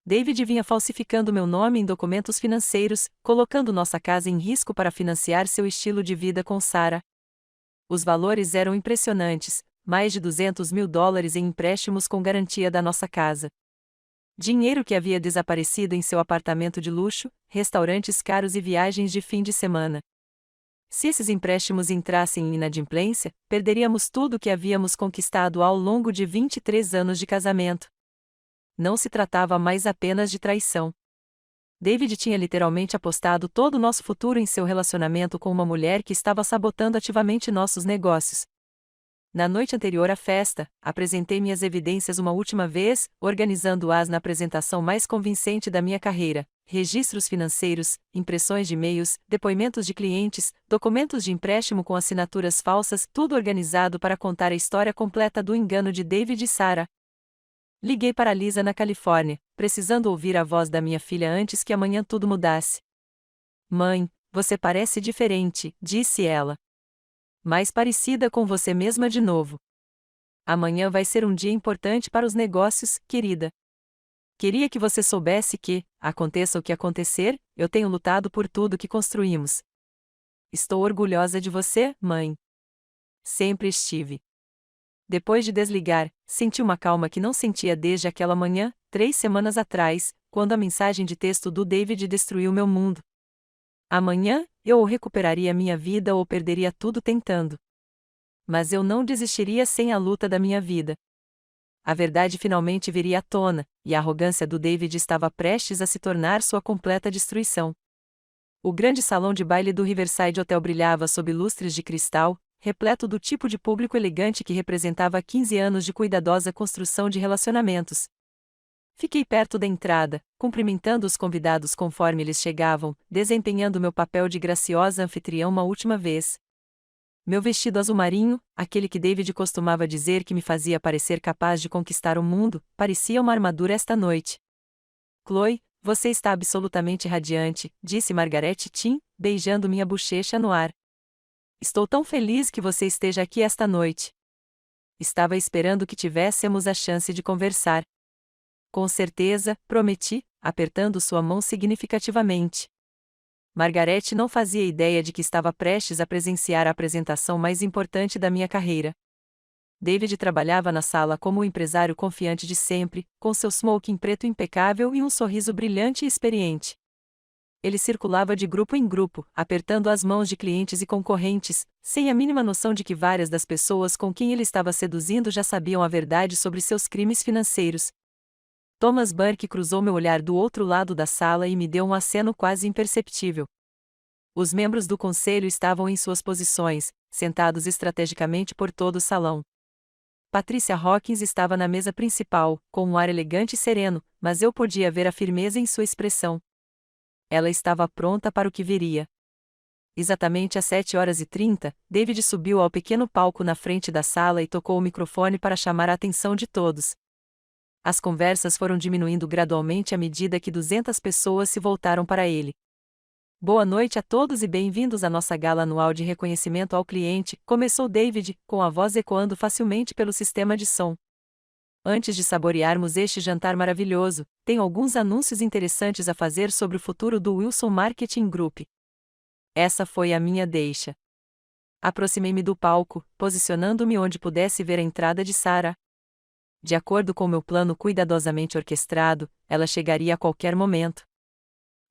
David vinha falsificando meu nome em documentos financeiros, colocando nossa casa em risco para financiar seu estilo de vida com Sarah. Os valores eram impressionantes, mais de $200 mil em empréstimos com garantia da nossa casa. Dinheiro que havia desaparecido em seu apartamento de luxo, restaurantes caros e viagens de fim de semana. Se esses empréstimos entrassem em inadimplência, perderíamos tudo o que havíamos conquistado ao longo de 23 anos de casamento. Não se tratava mais apenas de traição. David tinha literalmente apostado todo o nosso futuro em seu relacionamento com uma mulher que estava sabotando ativamente nossos negócios. Na noite anterior à festa, apresentei minhas evidências uma última vez, organizando-as na apresentação mais convincente da minha carreira: registros financeiros, impressões de e-mails, depoimentos de clientes, documentos de empréstimo com assinaturas falsas, tudo organizado para contar a história completa do engano de David e Sarah. Liguei para Lisa na Califórnia, precisando ouvir a voz da minha filha antes que amanhã tudo mudasse. Mãe, você parece diferente, disse ela. Mais parecida com você mesma de novo. Amanhã vai ser um dia importante para os negócios, querida. Queria que você soubesse que, aconteça o que acontecer, eu tenho lutado por tudo que construímos. Estou orgulhosa de você, mãe. Sempre estive. Depois de desligar, senti uma calma que não sentia desde aquela manhã, 3 semanas atrás, quando a mensagem de texto do David destruiu meu mundo. Amanhã, eu ou recuperaria minha vida ou perderia tudo tentando. Mas eu não desistiria sem a luta da minha vida. A verdade finalmente viria à tona, e a arrogância do David estava prestes a se tornar sua completa destruição. O grande salão de baile do Riverside Hotel brilhava sob lustres de cristal, repleto do tipo de público elegante que representava 15 anos de cuidadosa construção de relacionamentos. Fiquei perto da entrada, cumprimentando os convidados conforme eles chegavam, desempenhando meu papel de graciosa anfitriã uma última vez. Meu vestido azul marinho, aquele que David costumava dizer que me fazia parecer capaz de conquistar o mundo, parecia uma armadura esta noite. Chloe, você está absolutamente radiante, disse Margaret Tim, beijando minha bochecha no ar. Estou tão feliz que você esteja aqui esta noite. Estava esperando que tivéssemos a chance de conversar. Com certeza, prometi, apertando sua mão significativamente. Margaret não fazia ideia de que estava prestes a presenciar a apresentação mais importante da minha carreira. David trabalhava na sala como o empresário confiante de sempre, com seu smoking preto impecável e um sorriso brilhante e experiente. Ele circulava de grupo em grupo, apertando as mãos de clientes e concorrentes, sem a mínima noção de que várias das pessoas com quem ele estava seduzindo já sabiam a verdade sobre seus crimes financeiros. Thomas Burke cruzou meu olhar do outro lado da sala e me deu um aceno quase imperceptível. Os membros do conselho estavam em suas posições, sentados estrategicamente por todo o salão. Patricia Hawkins estava na mesa principal, com um ar elegante e sereno, mas eu podia ver a firmeza em sua expressão. Ela estava pronta para o que viria. Exatamente às 7h30, David subiu ao pequeno palco na frente da sala e tocou o microfone para chamar a atenção de todos. As conversas foram diminuindo gradualmente à medida que 200 pessoas se voltaram para ele. Boa noite a todos e bem-vindos à nossa gala anual de reconhecimento ao cliente, começou David, com a voz ecoando facilmente pelo sistema de som. Antes de saborearmos este jantar maravilhoso, tenho alguns anúncios interessantes a fazer sobre o futuro do Wilson Marketing Group. Essa foi a minha deixa. Aproximei-me do palco, posicionando-me onde pudesse ver a entrada de Sarah. De acordo com meu plano cuidadosamente orquestrado, ela chegaria a qualquer momento.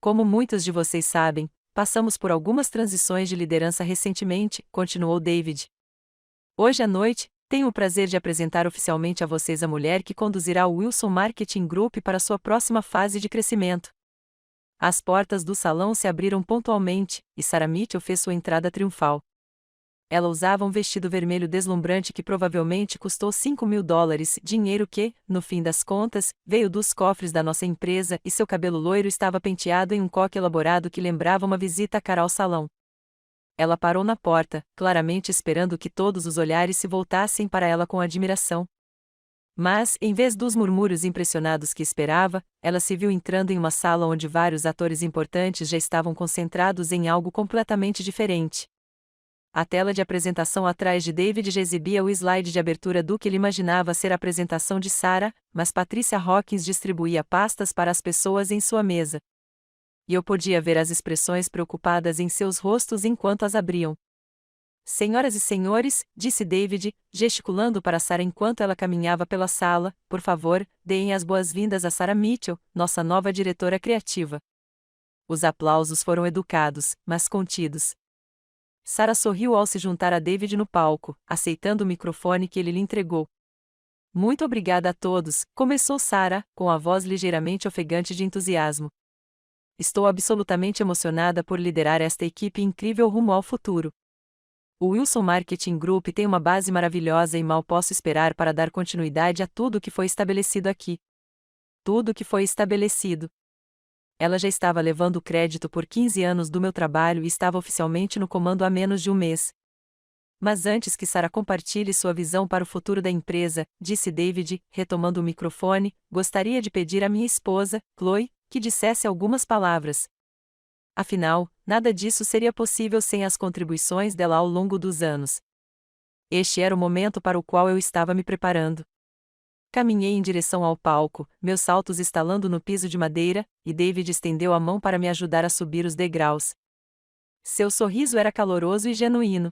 Como muitos de vocês sabem, passamos por algumas transições de liderança recentemente, continuou David. Hoje à noite, tenho o prazer de apresentar oficialmente a vocês a mulher que conduzirá o Wilson Marketing Group para sua próxima fase de crescimento. As portas do salão se abriram pontualmente, e Sarah Mitchell fez sua entrada triunfal. Ela usava um vestido vermelho deslumbrante que provavelmente custou $5.000, dinheiro que, no fim das contas, veio dos cofres da nossa empresa, e seu cabelo loiro estava penteado em um coque elaborado que lembrava uma visita cara ao salão. Ela parou na porta, claramente esperando que todos os olhares se voltassem para ela com admiração. Mas, em vez dos murmúrios impressionados que esperava, ela se viu entrando em uma sala onde vários atores importantes já estavam concentrados em algo completamente diferente. A tela de apresentação atrás de David já exibia o slide de abertura do que ele imaginava ser a apresentação de Sarah, mas Patricia Hawkins distribuía pastas para as pessoas em sua mesa. E eu podia ver as expressões preocupadas em seus rostos enquanto as abriam. Senhoras e senhores, disse David, gesticulando para Sarah enquanto ela caminhava pela sala, por favor, deem as boas-vindas a Sarah Mitchell, nossa nova diretora criativa. Os aplausos foram educados, mas contidos. Sarah sorriu ao se juntar a David no palco, aceitando o microfone que ele lhe entregou. Muito obrigada a todos, começou Sarah, com a voz ligeiramente ofegante de entusiasmo. Estou absolutamente emocionada por liderar esta equipe incrível rumo ao futuro. O Wilson Marketing Group tem uma base maravilhosa e mal posso esperar para dar continuidade a tudo o que foi estabelecido aqui. Tudo o que foi estabelecido. Ela já estava levando o crédito por 15 anos do meu trabalho e estava oficialmente no comando há menos de um mês. Mas antes que Sarah compartilhe sua visão para o futuro da empresa, disse David, retomando o microfone, gostaria de pedir à minha esposa, Chloe, que dissesse algumas palavras. Afinal, nada disso seria possível sem as contribuições dela ao longo dos anos. Este era o momento para o qual eu estava me preparando. Caminhei em direção ao palco, meus saltos estalando no piso de madeira, e David estendeu a mão para me ajudar a subir os degraus. Seu sorriso era caloroso e genuíno.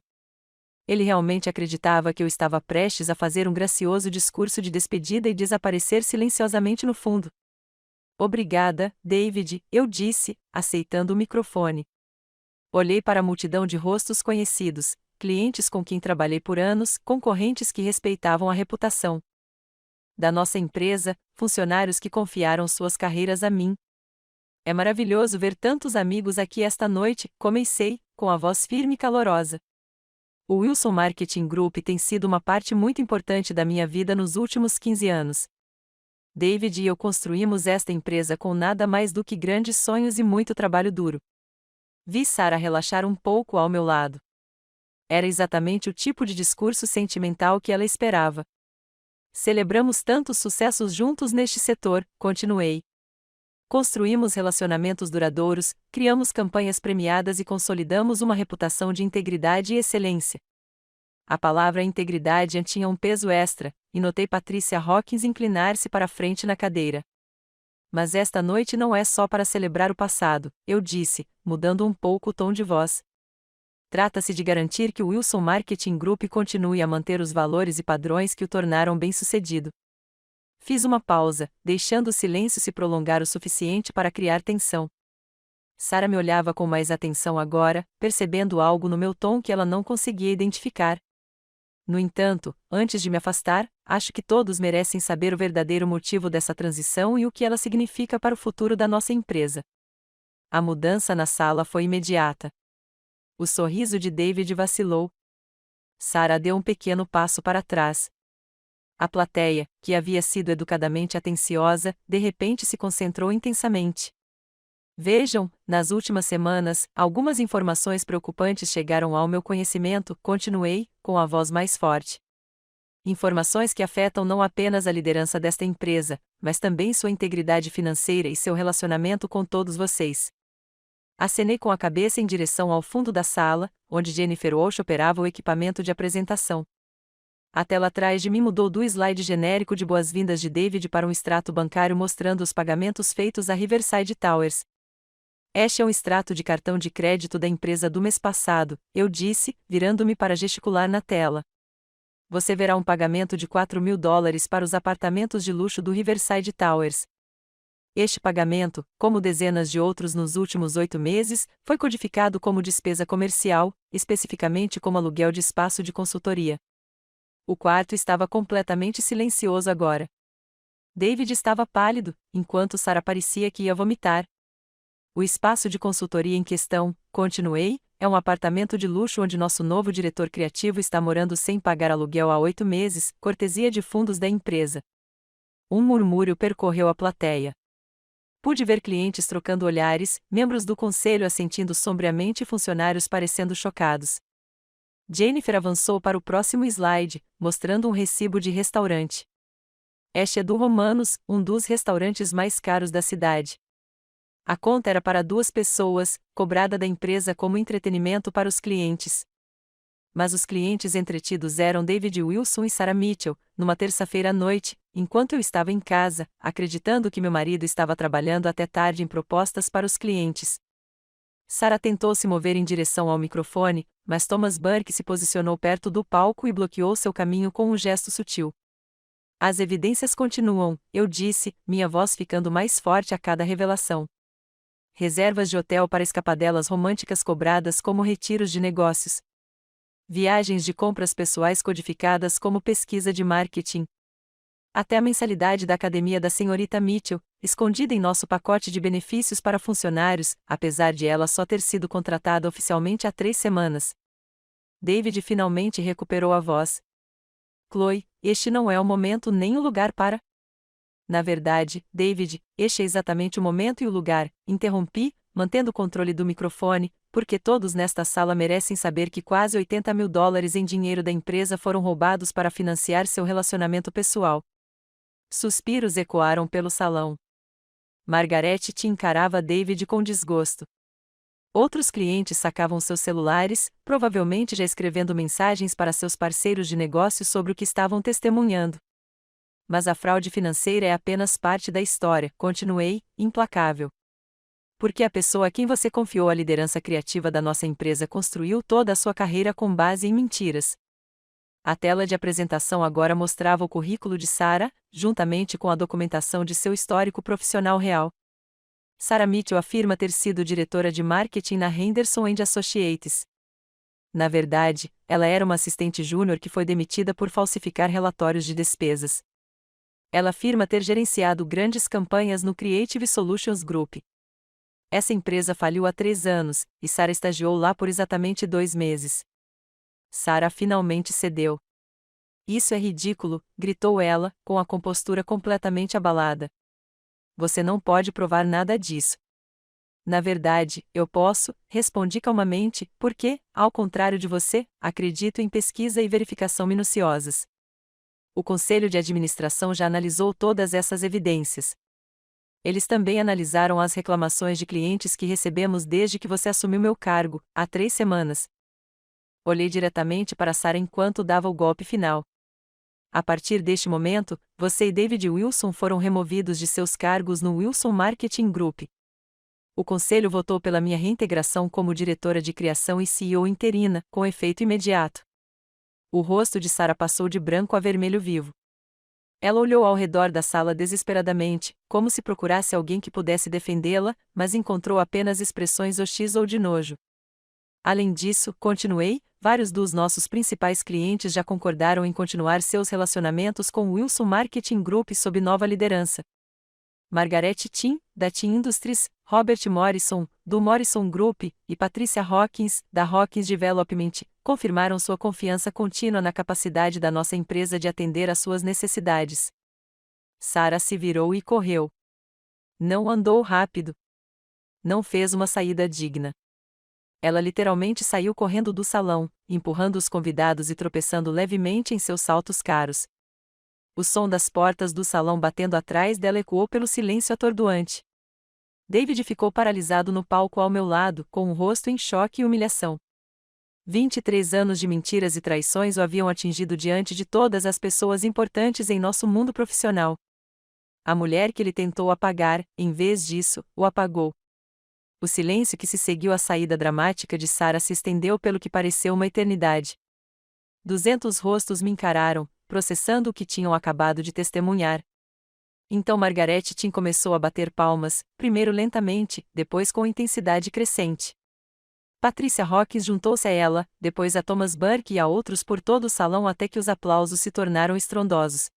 Ele realmente acreditava que eu estava prestes a fazer um gracioso discurso de despedida e desaparecer silenciosamente no fundo. Obrigada, David, eu disse, aceitando o microfone. Olhei para a multidão de rostos conhecidos, clientes com quem trabalhei por anos, concorrentes que respeitavam a reputação da nossa empresa, funcionários que confiaram suas carreiras a mim. É maravilhoso ver tantos amigos aqui esta noite, comecei, com a voz firme e calorosa. O Wilson Marketing Group tem sido uma parte muito importante da minha vida nos últimos 15 anos. David e eu construímos esta empresa com nada mais do que grandes sonhos e muito trabalho duro. Vi Sarah relaxar um pouco ao meu lado. Era exatamente o tipo de discurso sentimental que ela esperava. Celebramos tantos sucessos juntos neste setor, continuei. Construímos relacionamentos duradouros, criamos campanhas premiadas e consolidamos uma reputação de integridade e excelência. A palavra integridade tinha um peso extra, e notei Patricia Hawkins inclinar-se para a frente na cadeira. Mas esta noite não é só para celebrar o passado, eu disse, mudando um pouco o tom de voz. Trata-se de garantir que o Wilson Marketing Group continue a manter os valores e padrões que o tornaram bem-sucedido. Fiz uma pausa, deixando o silêncio se prolongar o suficiente para criar tensão. Sarah me olhava com mais atenção agora, percebendo algo no meu tom que ela não conseguia identificar. No entanto, antes de me afastar, acho que todos merecem saber o verdadeiro motivo dessa transição e o que ela significa para o futuro da nossa empresa. A mudança na sala foi imediata. O sorriso de David vacilou. Sarah deu um pequeno passo para trás. A plateia, que havia sido educadamente atenciosa, de repente se concentrou intensamente. Vejam, nas últimas semanas, algumas informações preocupantes chegaram ao meu conhecimento, continuei, com a voz mais forte. Informações que afetam não apenas a liderança desta empresa, mas também sua integridade financeira e seu relacionamento com todos vocês. Acenei com a cabeça em direção ao fundo da sala, onde Jennifer Walsh operava o equipamento de apresentação. A tela atrás de mim mudou do slide genérico de boas-vindas de David para um extrato bancário mostrando os pagamentos feitos a Riverside Towers. Este é um extrato de cartão de crédito da empresa do mês passado, eu disse, virando-me para gesticular na tela. Você verá um pagamento de $4.000 para os apartamentos de luxo do Riverside Towers. Este pagamento, como dezenas de outros nos últimos 8 meses, foi codificado como despesa comercial, especificamente como aluguel de espaço de consultoria. O quarto estava completamente silencioso agora. David estava pálido, enquanto Sarah parecia que ia vomitar. O espaço de consultoria em questão, continuei, é um apartamento de luxo onde nosso novo diretor criativo está morando sem pagar aluguel há 8 meses, cortesia de fundos da empresa. Um murmúrio percorreu a plateia. Pude ver clientes trocando olhares, membros do conselho assentindo sombriamente e funcionários parecendo chocados. Jennifer avançou para o próximo slide, mostrando um recibo de restaurante. Este é do Romanos, um dos restaurantes mais caros da cidade. A conta era para 2 pessoas, cobrada da empresa como entretenimento para os clientes. Mas os clientes entretidos eram David Wilson e Sarah Mitchell, numa terça-feira à noite, enquanto eu estava em casa, acreditando que meu marido estava trabalhando até tarde em propostas para os clientes. Sarah tentou se mover em direção ao microfone, mas Thomas Burke se posicionou perto do palco e bloqueou seu caminho com um gesto sutil. As evidências continuam, eu disse, minha voz ficando mais forte a cada revelação. Reservas de hotel para escapadelas românticas cobradas como retiros de negócios. Viagens de compras pessoais codificadas como pesquisa de marketing. Até a mensalidade da academia da senhorita Mitchell, escondida em nosso pacote de benefícios para funcionários, apesar de ela só ter sido contratada oficialmente há 3 semanas. David finalmente recuperou a voz. Chloe, este não é o momento nem o lugar para... Na verdade, David, este é exatamente o momento e o lugar, interrompi, mantendo o controle do microfone, porque todos nesta sala merecem saber que quase $80.000 em dinheiro da empresa foram roubados para financiar seu relacionamento pessoal. Suspiros ecoaram pelo salão. Margaret te encarava David com desgosto. Outros clientes sacavam seus celulares, provavelmente já escrevendo mensagens para seus parceiros de negócio sobre o que estavam testemunhando. Mas a fraude financeira é apenas parte da história, continuei, implacável. Porque a pessoa a quem você confiou a liderança criativa da nossa empresa construiu toda a sua carreira com base em mentiras. A tela de apresentação agora mostrava o currículo de Sarah, juntamente com a documentação de seu histórico profissional real. Sarah Mitchell afirma ter sido diretora de marketing na Henderson & Associates. Na verdade, ela era uma assistente júnior que foi demitida por falsificar relatórios de despesas. Ela afirma ter gerenciado grandes campanhas no Creative Solutions Group. Essa empresa faliu há 3 anos, e Sarah estagiou lá por exatamente 2 meses. Sarah finalmente cedeu. Isso é ridículo, gritou ela, com a compostura completamente abalada. Você não pode provar nada disso. Na verdade, eu posso, respondi calmamente, porque, ao contrário de você, acredito em pesquisa e verificação minuciosas. O Conselho de Administração já analisou todas essas evidências. Eles também analisaram as reclamações de clientes que recebemos desde que você assumiu meu cargo, há 3 semanas. Olhei diretamente para Sarah enquanto dava o golpe final. A partir deste momento, você e David Wilson foram removidos de seus cargos no Wilson Marketing Group. O conselho votou pela minha reintegração como diretora de criação e CEO interina, com efeito imediato. O rosto de Sarah passou de branco a vermelho vivo. Ela olhou ao redor da sala desesperadamente, como se procurasse alguém que pudesse defendê-la, mas encontrou apenas expressões hostis ou de nojo. Além disso, continuei, vários dos nossos principais clientes já concordaram em continuar seus relacionamentos com o Wilson Marketing Group sob nova liderança. Margaret Tim, da Tim Industries, Robert Morrison, do Morrison Group, e Patricia Hawkins, da Hawkins Development, confirmaram sua confiança contínua na capacidade da nossa empresa de atender às suas necessidades. Sarah se virou e correu. Não andou rápido. Não fez uma saída digna. Ela literalmente saiu correndo do salão, empurrando os convidados e tropeçando levemente em seus saltos caros. O som das portas do salão batendo atrás dela ecoou pelo silêncio atordoante. David ficou paralisado no palco ao meu lado, com o rosto em choque e humilhação. 23 anos de mentiras e traições o haviam atingido diante de todas as pessoas importantes em nosso mundo profissional. A mulher que ele tentou apagar, em vez disso, o apagou. O silêncio que se seguiu à saída dramática de Sarah se estendeu pelo que pareceu uma eternidade. 200 rostos me encararam, processando o que tinham acabado de testemunhar. Então Margaret Tim começou a bater palmas, primeiro lentamente, depois com intensidade crescente. Patricia Hawkins juntou-se a ela, depois a Thomas Burke e a outros por todo o salão até que os aplausos se tornaram estrondosos.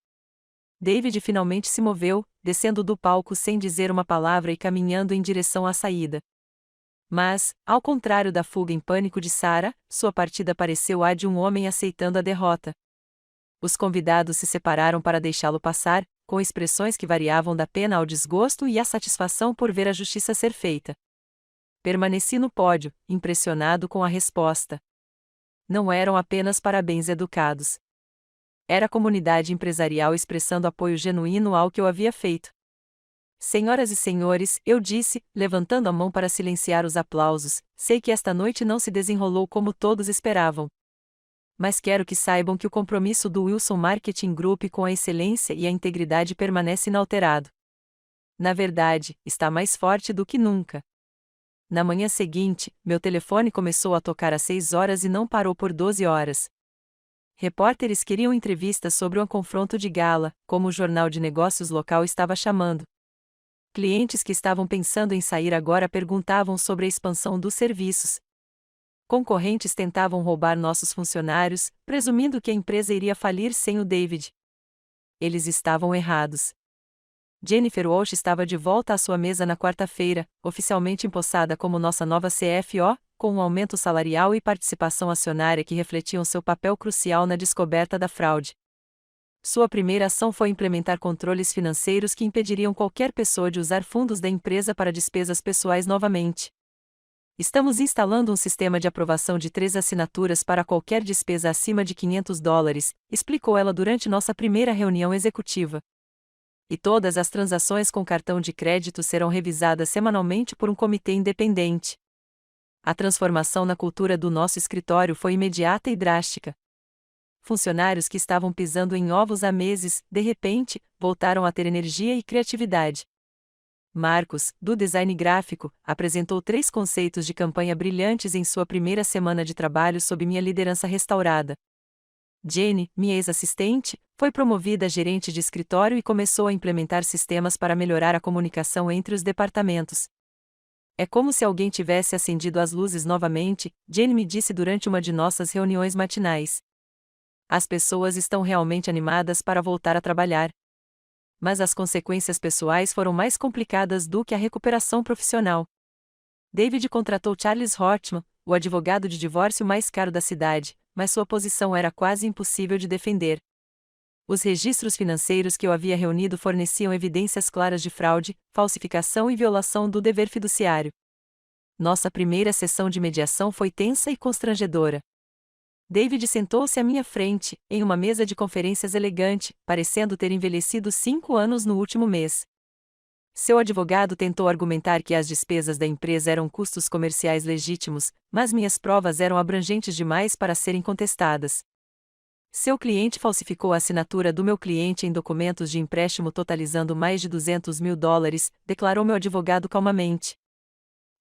David finalmente se moveu, descendo do palco sem dizer uma palavra e caminhando em direção à saída. Mas, ao contrário da fuga em pânico de Sarah, sua partida pareceu a de um homem aceitando a derrota. Os convidados se separaram para deixá-lo passar, com expressões que variavam da pena ao desgosto e à satisfação por ver a justiça ser feita. Permaneci no pódio, impressionado com a resposta. Não eram apenas parabéns educados. Era a comunidade empresarial expressando apoio genuíno ao que eu havia feito. Senhoras e senhores, eu disse, levantando a mão para silenciar os aplausos, sei que esta noite não se desenrolou como todos esperavam. Mas quero que saibam que o compromisso do Wilson Marketing Group com a excelência e a integridade permanece inalterado. Na verdade, está mais forte do que nunca. Na manhã seguinte, meu telefone começou a tocar às 6 horas e não parou por 12 horas. Repórteres queriam entrevistas sobre um confronto de gala, como o jornal de negócios local estava chamando. Clientes que estavam pensando em sair agora perguntavam sobre a expansão dos serviços. Concorrentes tentavam roubar nossos funcionários, presumindo que a empresa iria falir sem o David. Eles estavam errados. Jennifer Walsh estava de volta à sua mesa na quarta-feira, oficialmente empossada como nossa nova CFO, com um aumento salarial e participação acionária que refletiam seu papel crucial na descoberta da fraude. Sua primeira ação foi implementar controles financeiros que impediriam qualquer pessoa de usar fundos da empresa para despesas pessoais novamente. Estamos instalando um sistema de aprovação de 3 assinaturas para qualquer despesa acima de $500, explicou ela durante nossa primeira reunião executiva. E todas as transações com cartão de crédito serão revisadas semanalmente por um comitê independente. A transformação na cultura do nosso escritório foi imediata e drástica. Funcionários que estavam pisando em ovos há meses, de repente, voltaram a ter energia e criatividade. Marcos, do design gráfico, apresentou 3 conceitos de campanha brilhantes em sua primeira semana de trabalho sob minha liderança restaurada. Jenny, minha ex-assistente, foi promovida a gerente de escritório e começou a implementar sistemas para melhorar a comunicação entre os departamentos. É como se alguém tivesse acendido as luzes novamente, Jenny me disse durante uma de nossas reuniões matinais. As pessoas estão realmente animadas para voltar a trabalhar. Mas as consequências pessoais foram mais complicadas do que a recuperação profissional. David contratou Charles Hortman, o advogado de divórcio mais caro da cidade, mas sua posição era quase impossível de defender. Os registros financeiros que eu havia reunido forneciam evidências claras de fraude, falsificação e violação do dever fiduciário. Nossa primeira sessão de mediação foi tensa e constrangedora. David sentou-se à minha frente, em uma mesa de conferências elegante, parecendo ter envelhecido 5 anos no último mês. Seu advogado tentou argumentar que as despesas da empresa eram custos comerciais legítimos, mas minhas provas eram abrangentes demais para serem contestadas. Seu cliente falsificou a assinatura do meu cliente em documentos de empréstimo totalizando mais de $200 mil, declarou meu advogado calmamente.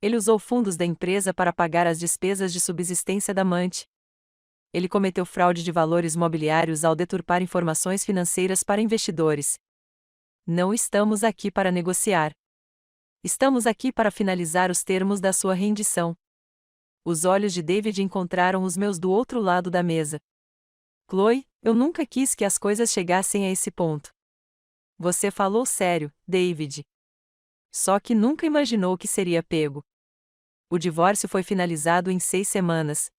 Ele usou fundos da empresa para pagar as despesas de subsistência da amante. Ele cometeu fraude de valores mobiliários ao deturpar informações financeiras para investidores. Não estamos aqui para negociar. Estamos aqui para finalizar os termos da sua rendição. Os olhos de David encontraram os meus do outro lado da mesa. Chloe, eu nunca quis que as coisas chegassem a esse ponto. Você falou sério, David. Só que nunca imaginou que seria pego. O divórcio foi finalizado em 6 semanas.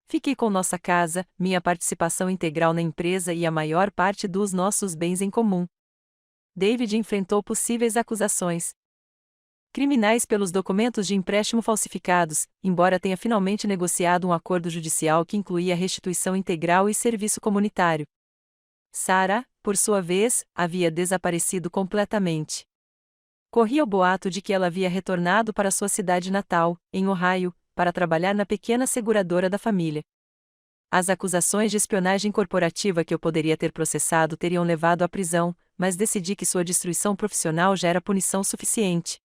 Fiquei com nossa casa, minha participação integral na empresa e a maior parte dos nossos bens em comum. David enfrentou possíveis acusações criminais pelos documentos de empréstimo falsificados, embora tenha finalmente negociado um acordo judicial que incluía restituição integral e serviço comunitário. Sarah, por sua vez, havia desaparecido completamente. Corria o boato de que ela havia retornado para sua cidade natal, em Ohio, para trabalhar na pequena seguradora da família. As acusações de espionagem corporativa que eu poderia ter processado teriam levado à prisão, mas decidi que sua destruição profissional já era punição suficiente.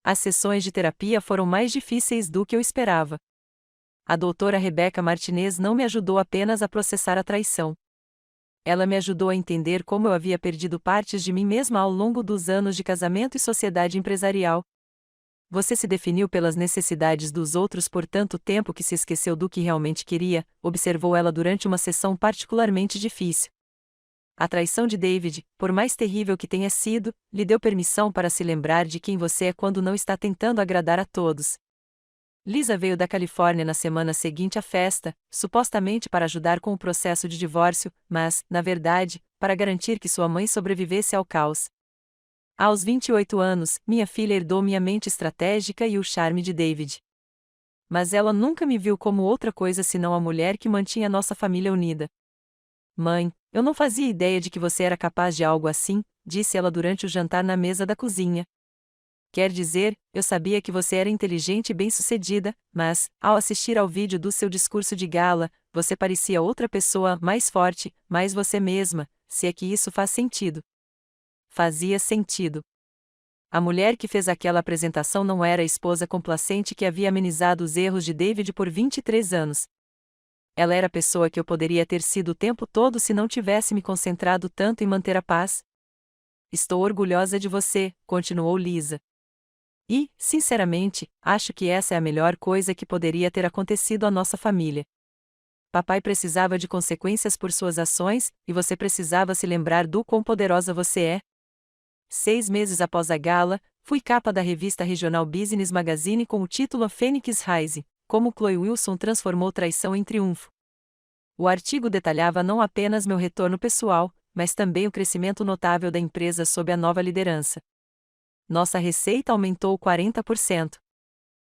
As sessões de terapia foram mais difíceis do que eu esperava. A doutora Rebecca Martinez não me ajudou apenas a processar a traição. Ela me ajudou a entender como eu havia perdido partes de mim mesma ao longo dos anos de casamento e sociedade empresarial. Você se definiu pelas necessidades dos outros por tanto tempo que se esqueceu do que realmente queria, observou ela durante uma sessão particularmente difícil. A traição de David, por mais terrível que tenha sido, lhe deu permissão para se lembrar de quem você é quando não está tentando agradar a todos. Lisa veio da Califórnia na semana seguinte à festa, supostamente para ajudar com o processo de divórcio, mas, na verdade, para garantir que sua mãe sobrevivesse ao caos. Aos 28 anos, minha filha herdou minha mente estratégica e o charme de David. Mas ela nunca me viu como outra coisa senão a mulher que mantinha nossa família unida. Mãe, eu não fazia ideia de que você era capaz de algo assim, disse ela durante o jantar na mesa da cozinha. Quer dizer, eu sabia que você era inteligente e bem-sucedida, mas, ao assistir ao vídeo do seu discurso de gala, você parecia outra pessoa, mais forte, mais você mesma, se é que isso faz sentido. Fazia sentido. A mulher que fez aquela apresentação não era a esposa complacente que havia amenizado os erros de David por 23 anos. Ela era a pessoa que eu poderia ter sido o tempo todo se não tivesse me concentrado tanto em manter a paz. Estou orgulhosa de você, continuou Lisa. E, sinceramente, acho que essa é a melhor coisa que poderia ter acontecido à nossa família. Papai precisava de consequências por suas ações, e você precisava se lembrar do quão poderosa você é. 6 meses após a gala, Fui capa da revista Regional Business Magazine com o título A Fênix Rise, como Chloe Wilson transformou traição em triunfo. O artigo detalhava não apenas meu retorno pessoal, mas também o crescimento notável da empresa sob a nova liderança. Nossa receita aumentou 40%.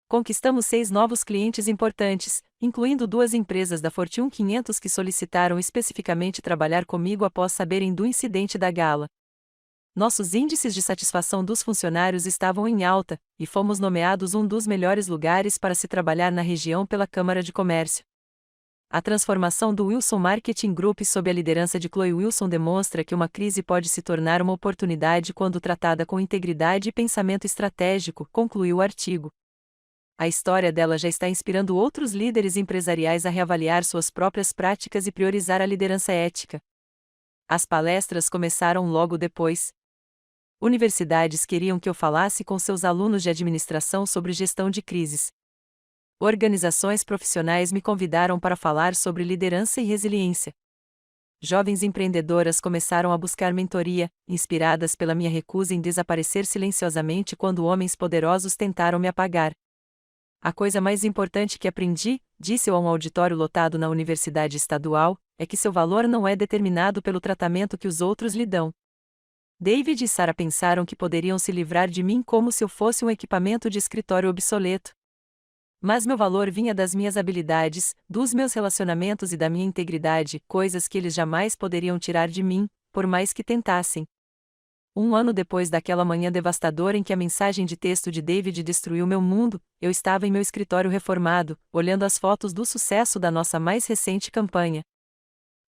Conquistamos 6 novos clientes importantes, incluindo 2 empresas da Fortune 500 que solicitaram especificamente trabalhar comigo após saberem do incidente da gala. Nossos índices de satisfação dos funcionários estavam em alta, e fomos nomeados um dos melhores lugares para se trabalhar na região pela Câmara de Comércio. A transformação do Wilson Marketing Group sob a liderança de Chloe Wilson demonstra que uma crise pode se tornar uma oportunidade quando tratada com integridade e pensamento estratégico, concluiu o artigo. A história dela já está inspirando outros líderes empresariais a reavaliar suas próprias práticas e priorizar a liderança ética. As palestras começaram logo depois. Universidades queriam que eu falasse com seus alunos de administração sobre gestão de crises. Organizações profissionais me convidaram para falar sobre liderança e resiliência. Jovens empreendedoras começaram a buscar mentoria, inspiradas pela minha recusa em desaparecer silenciosamente quando homens poderosos tentaram me apagar. A coisa mais importante que aprendi, disse eu a um auditório lotado na Universidade Estadual, é que seu valor não é determinado pelo tratamento que os outros lhe dão. David e Sarah pensaram que poderiam se livrar de mim como se eu fosse um equipamento de escritório obsoleto. Mas meu valor vinha das minhas habilidades, dos meus relacionamentos e da minha integridade, coisas que eles jamais poderiam tirar de mim, por mais que tentassem. Um ano depois daquela manhã devastadora em que a mensagem de texto de David destruiu meu mundo, eu estava em meu escritório reformado, olhando as fotos do sucesso da nossa mais recente campanha.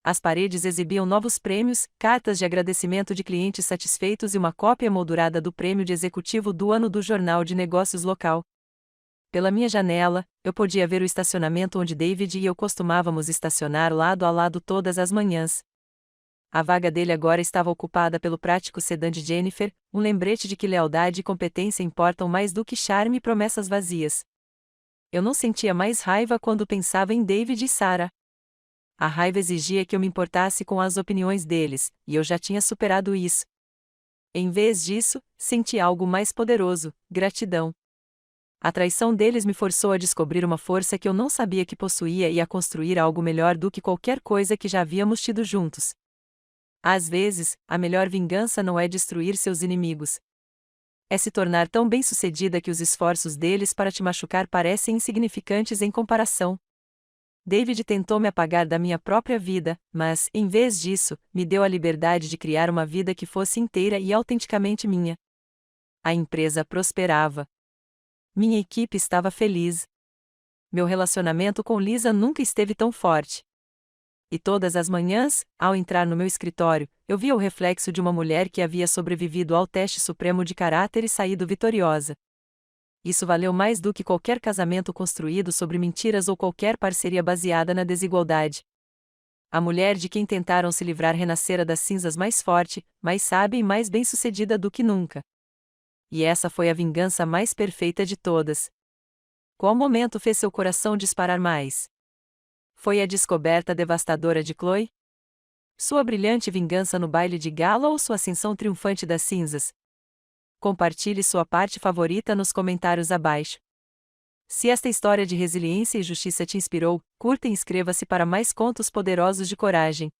As paredes exibiam novos prêmios, cartas de agradecimento de clientes satisfeitos e uma cópia moldurada do prêmio de executivo do ano do Jornal de Negócios local. Pela minha janela, eu podia ver o estacionamento onde David e eu costumávamos estacionar lado a lado todas as manhãs. A vaga dele agora estava ocupada pelo prático sedã de Jennifer, um lembrete de que lealdade e competência importam mais do que charme e promessas vazias. Eu não sentia mais raiva quando pensava em David e Sarah. A raiva exigia que eu me importasse com as opiniões deles, e eu já tinha superado isso. Em vez disso, senti algo mais poderoso: gratidão. A traição deles me forçou a descobrir uma força que eu não sabia que possuía e a construir algo melhor do que qualquer coisa que já havíamos tido juntos. Às vezes, a melhor vingança não é destruir seus inimigos. É se tornar tão bem-sucedida que os esforços deles para te machucar parecem insignificantes em comparação. David tentou me apagar da minha própria vida, mas, em vez disso, me deu a liberdade de criar uma vida que fosse inteira e autenticamente minha. A empresa prosperava. Minha equipe estava feliz. Meu relacionamento com Lisa nunca esteve tão forte. E todas as manhãs, ao entrar no meu escritório, eu via o reflexo de uma mulher que havia sobrevivido ao teste supremo de caráter e saído vitoriosa. Isso valeu mais do que qualquer casamento construído sobre mentiras ou qualquer parceria baseada na desigualdade. A mulher de quem tentaram se livrar renascera das cinzas mais forte, mais sábia e mais bem-sucedida do que nunca. E essa foi a vingança mais perfeita de todas. Qual momento fez seu coração disparar mais? Foi a descoberta devastadora de Chloe? Sua brilhante vingança no baile de gala ou sua ascensão triunfante das cinzas? Compartilhe sua parte favorita nos comentários abaixo. Se esta história de resiliência e justiça te inspirou, curta e inscreva-se para mais contos poderosos de coragem.